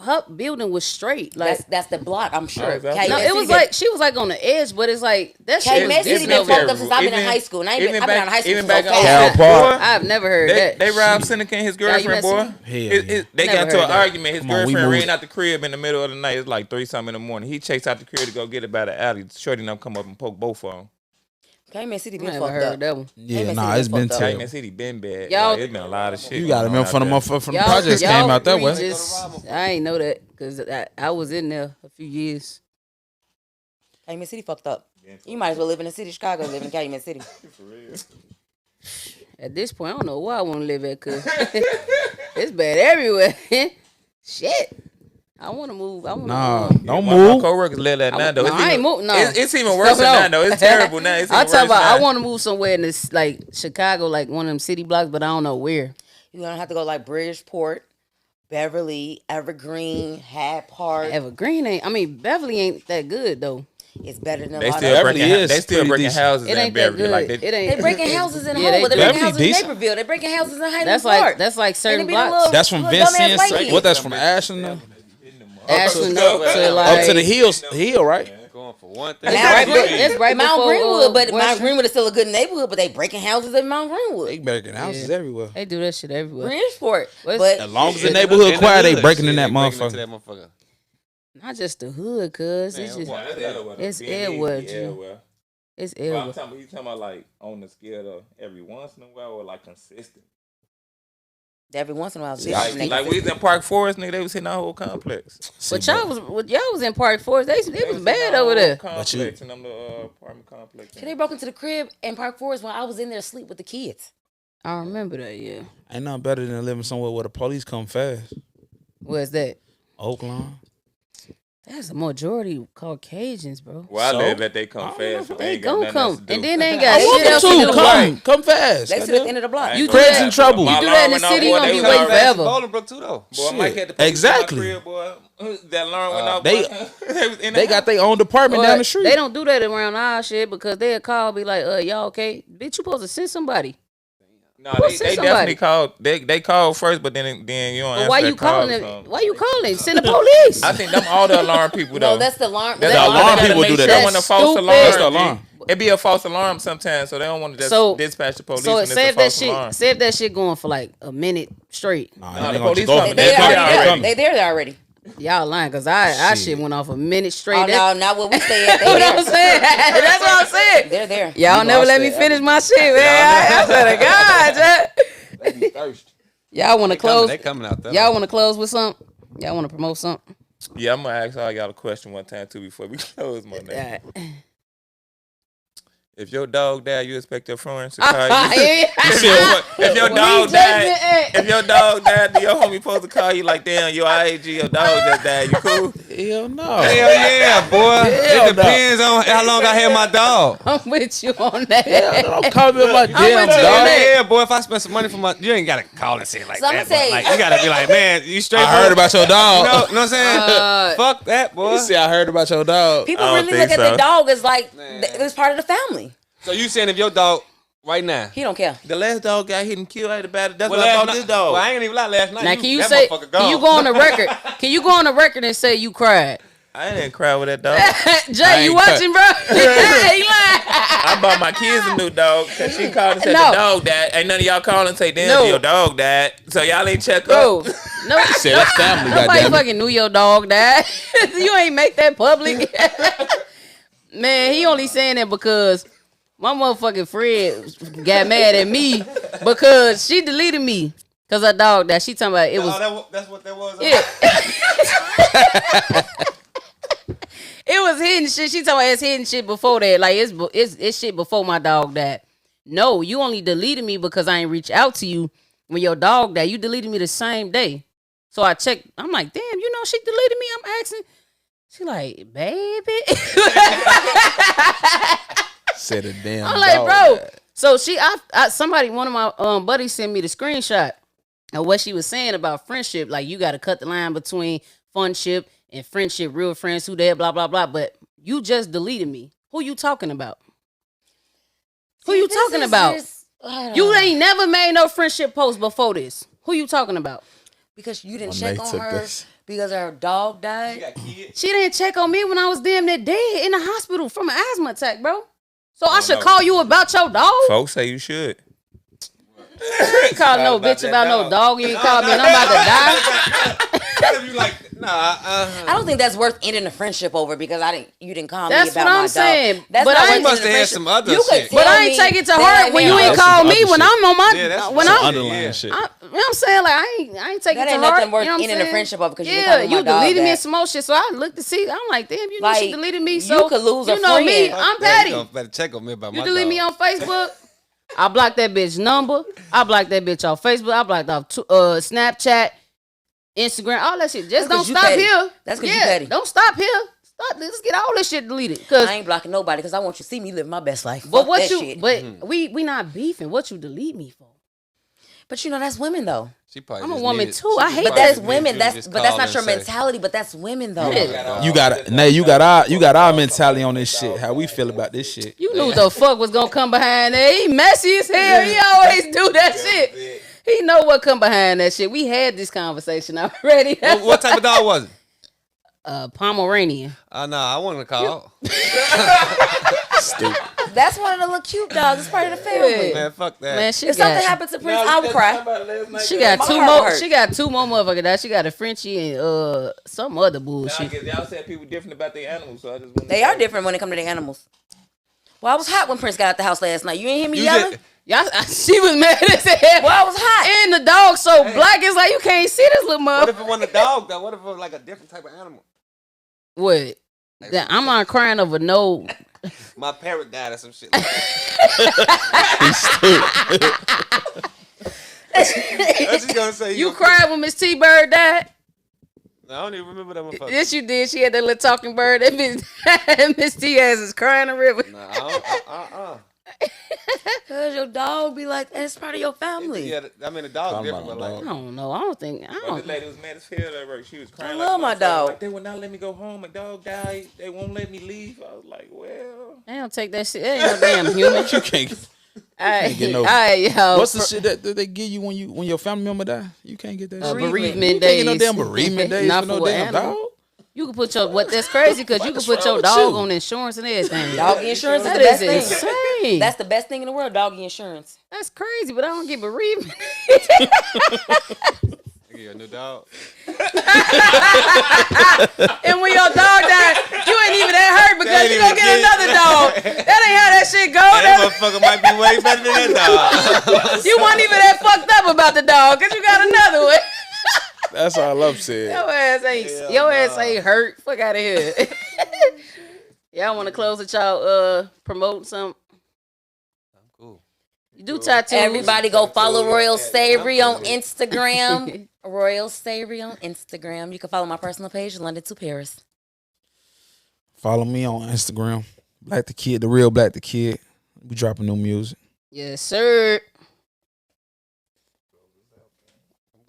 Her building was straight. Like That's the block, I'm I sure. was out Calumet no, there. it City was been- like she was like on the edge, but it's like that shit Calumet was City different been over fucked there. up since I've been in high school. And I've been out of high school even since back 05. Cal on Park. I've never heard They that. robbed Seneca and his girlfriend, boy. Calumet They Never got into heard an that. argument. His Come on, we girlfriend moved. ran out the crib in the middle of the night. It's like 3-something in the morning. He chased out the crib to go get it by the alley. Shorty and them come up and poke both of them. Calumet City I been never fucked heard up. that one. Yeah, Calumet nah, City it's been fucked up. terrible. Calumet City been bad. Y'all- Like, it's been a lot of shit. You got to going remember on from the out there. motherfucker from the projects came out that way. I ain't know that because I was in there a few years. Calumet City fucked up. You might as well live in the city of Chicago and live in Calumet City. At this point, I don't know where I want to live at, cause It's bad everywhere. Shit. I want to move. I want to Nah, move. don't My move. coworkers live that now though. No, I ain't moving. No. It's even worse than that though. It's terrible now. It's I'm even talking worse about. I now. want to move somewhere in this like Chicago, like one of them city blocks, but I don't know where. You're gonna have to go like Bridgeport, Beverly, Evergreen, Hyde Park. Evergreen ain't. I mean, Beverly ain't that good though. It's better than a They lot still of. Beverly breaking. is They still pretty breaking decent. houses It in ain't that Beverly. good. Like It they, ain't. They breaking houses in Yeah, Homewood. They breaking Beverly houses in decent. Naperville. They breaking houses in Highland That's Park. like certain And it be the blocks. little- That's from little dumbass Vincent. white What? kids. That's from Ashland. Though? Ashland up up to- to like Up to the hill, right? Going for one thing. It's right, Mount it's right Mount before Greenwood, but Mount Western. Greenwood is still a good neighborhood. But they breaking houses in Mount They Greenwood, breaking houses Yeah. everywhere. They do that shit everywhere. Bridgeport. What's- But As long as the In neighborhood in quiet, they hood, breaking in shit, that they breaking motherfucker. into that motherfucker. Not just the hood, cuz it's just it's everywhere, G. It's But I'm everywhere. talking, he's talking about like on the scale of every once in a while or like consistent. every once in a while, Like we was in Park Forest, nigga, they was hitting our whole complex. But y'all was in Park Forest. It was bad over there. Complex in them apartment complex. They broke into the crib in Park Forest while I was in there asleep with the kids. I remember that. Yeah. Ain't nothing better than living somewhere where the police come fast. Where's that? Oakland. That's a majority Caucasians, bro. Well, I So? let that they come fast. But They ain't got gon' nothing else come, to do. and then they ain't I got want shit them else to do. to come fast. They sit at the end of the block. You I do ain't that gonna in trouble. My You do that in alarm the went city, off, you boy, gonna be they waiting was already- forever. Bolingbrook too though. Boy, I might Shit. have to put Exactly. my crib, boy. That alarm went off. they- boy. They was in the They got house. their own department down the street. They don't do that around our shit because they'll call, be like, y'all okay? Bitch, you supposed to send somebody. No, Well, they send definitely somebody. called. They called first, but then you don't But answer why that you call, calling it? so- Why you calling? Send the police. I think them all the alarm people though. No, that's the alarm. That's the all alarm they gotta people make do that. sure That's when a false stupid. alarm. That's the alarm. It be a false alarm sometimes, so they don't want to just So- dispatch the police. So when it's say a if that false shit, alarm. say if that shit going for like a minute straight. Nah, Nah, they the gonna police go- coming. They They already already there. coming. They there already. Y'all lying because our Shit. shit went off a minute straight. Oh That- no, not what we stay at. You know They what I'm there. saying? That's what I'm saying. They're there. Y'all know never I let me said finish my shit, man. I swear to God, y'all want to close? They coming out there. Y'all want to close with something? Y'all want to promote something? Yeah, I'm gonna ask all y'all a question one time too before we close, my nigga. If your dog died, you expect your friends to call you. If your dog died, if your dog died, your homie supposed to call you like, damn, your IAG, your dog just died. You cool? Hell no. Hell yeah, boy. Hell It depends on how long I had my dog. I'm with you on that. Don't call me about I'm damn with you on dog. that. Yeah, boy. If I spend some money for my, you ain't gotta call and say it like So I'ma that. but, say- like, you gotta be like, man, you straight. I heard about your You dog. know what I'm saying? Fuck that, boy. You see, I heard about your dog. People I don't really look think at so. the dog as like it's part of the family. So you saying if your dog right now? He don't care. The last dog got hit and killed. I had about it. That's Well, what I last bought night- this dog. Well, I ain't even lie last night. Now, can you that say? motherfucker Can you gone. go on the record? Can you go on the record and say you cried? I didn't cry with that dog. Jay, you ain't watching, bro? He lying. I bought my kids a new dog because she called and said No. the dog died. Ain't none of y'all call and say, damn, No. your dog died. So y'all ain't check Bro, up. no, Said that's family, nobody goddamn it. fucking knew your dog died. You ain't make that public. Man, he only saying that because my motherfucking friend got mad at me because she deleted me because her dog died. She talking about it was. That's what that was. Yeah. It was hidden shit. She talking about it's hidden shit before that. Like it's shit before my dog died. No, you only deleted me because I ain't reach out to you when your dog died. You deleted me the same day. So I checked. I'm like, damn, you know she deleted me. I'm asking. She like, baby. Said a damn I'm like, dog bro. died. So somebody, one of my buddies sent me the screenshot of what she was saying about friendship. Like, you got to cut the line between funship and friendship, real friends, who that, blah, blah, blah. But you just deleted me. Who you talking about? Who you talking about? You ain't never made no friendship post before this. Who you talking about? Because you didn't When check they on took her this. because her dog died. She didn't check on me when I was damn near dead in the hospital from an asthma attack, bro. So I should call you about your dog? Folks say you should. You ain't call no About bitch that about no dog. dog. You ain't call me and I'm about to die. Gotta be like, nah. I don't think that's worth ending a friendship over because you didn't call That's me about what my I'm dog. saying. That's But not I worth ain't- must ending a have had friendship. some other You could shit. But tell I ain't me take it to that, heart like, when man, you ain't that's call some me other when shit. I'm on my Yeah, that's when some I'm. Underlying Yeah. shit. You know what I'm saying? Like I ain't taking That it ain't to heart. nothing worth You know what I'm ending a saying? friendship over because you didn't Yeah, call me you my dog deleted me back. and some more shit. So I looked to see. I'm like, damn, you know Like, she deleted me. you So could lose a you know me. friend. I'm Yeah, petty. you better check on me about You my delete dog. me on Facebook. I blocked that bitch number. I blocked that bitch off Facebook. I blocked off Snapchat, Instagram, all that shit. Just don't stop here. That's because you petty. Don't stop here. Let's get all this shit deleted. Cause I ain't blocking nobody because I want you to see me live my best life. But Fuck what that you? shit. But we not beefing. What you delete me for? But you know that's women though. I'm a woman too. I hate But that's women. That's not your mentality. But that's women though. Yeah. You got our mentality on this shit. How we feel about this shit. You knew the fuck was gonna come behind there. He messy as hell. He always do that shit. He know what come behind that shit. We had this conversation already. What type of dog was it? Pomeranian. Nah, I wanted to call. Stupid. That's one of the little cute dogs. It's part of the family. Man, fuck that. Man, she If got, something happens to Prince, I would cry. she got My two heart more. hurt. She got two more motherfuckers. Now she got a Frenchie and some other bullshit. Y'all said people different about their animals, so I just They are different when it comes to their animals. Well, I was hot when Prince got out the house last night. You ain't hear me yelling? Y'all, she was mad as hell. Well, I was hot. And the dog so black, it's like you can't see this little What motherfucker. if it wasn't a dog though? What if it was like a different type of animal? What? I'm not crying over no. My parrot died or some shit. He's stupid. I was just gonna say You cried when Miss T Bird died? I don't even remember that motherfucker. Yes, you did. She had that little talking bird. That Miss T ass is crying a river. Nah, I don't. Cause your dog be like, that's part of your family. Yeah, I mean the dog's Talking different, about but a like I don't know. I don't think. I This don't. lady was mad as hell at work. She was crying. I like love a my motherfucker. dog. Like, they would not let me go home. My dog died. They won't let me leave. I was like, well. They don't take that shit. They ain't no damn human. You can't. Alright, get no- yo. What's the shit that they give you when your family member die? You can't get that shit. bereavement You days? can't get no damn bereavement days Not for no for an damn animal. dog. You can put your that's crazy because you can put your wrong with dog you? on insurance and everything. Doggy insurance is That the best is thing. insane. That's the best thing in the world, doggy insurance. That's crazy, but I don't get bereavement. I get a new dog. And when your dog died, you ain't even that hurt because you gonna get another dog. That ain't how that shit go. That motherfucker might be way better than that dog. You weren't even that fucked up about the dog because you got another one. That's all I love said. Your ass ain't hurt. Fuck out of here. Y'all want to close with y'all promote some? Cool. You do tattoos. Everybody go follow Royal Savory on Instagram. Royal Savory on Instagram. You can follow my personal page, London to Paris. Follow me on Instagram. Black the Kid, the real Black the Kid. We dropping new music. Yes, sir.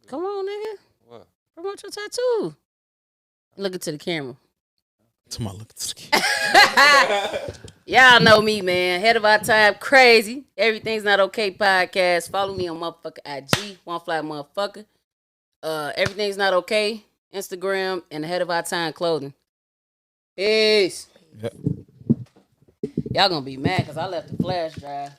Come on, nigga. What? Promote your tattoo. Look into the camera. To my look at the kid. Y'all know me, man. Head of our time, crazy. Everything's Not Okay podcast. Follow me on motherfucker IG, One Fly Motherfucker. Everything's Not Okay, Instagram, and Head of Our Time clothing. Peace. Yep. Y'all gonna be mad because I left the flash drive.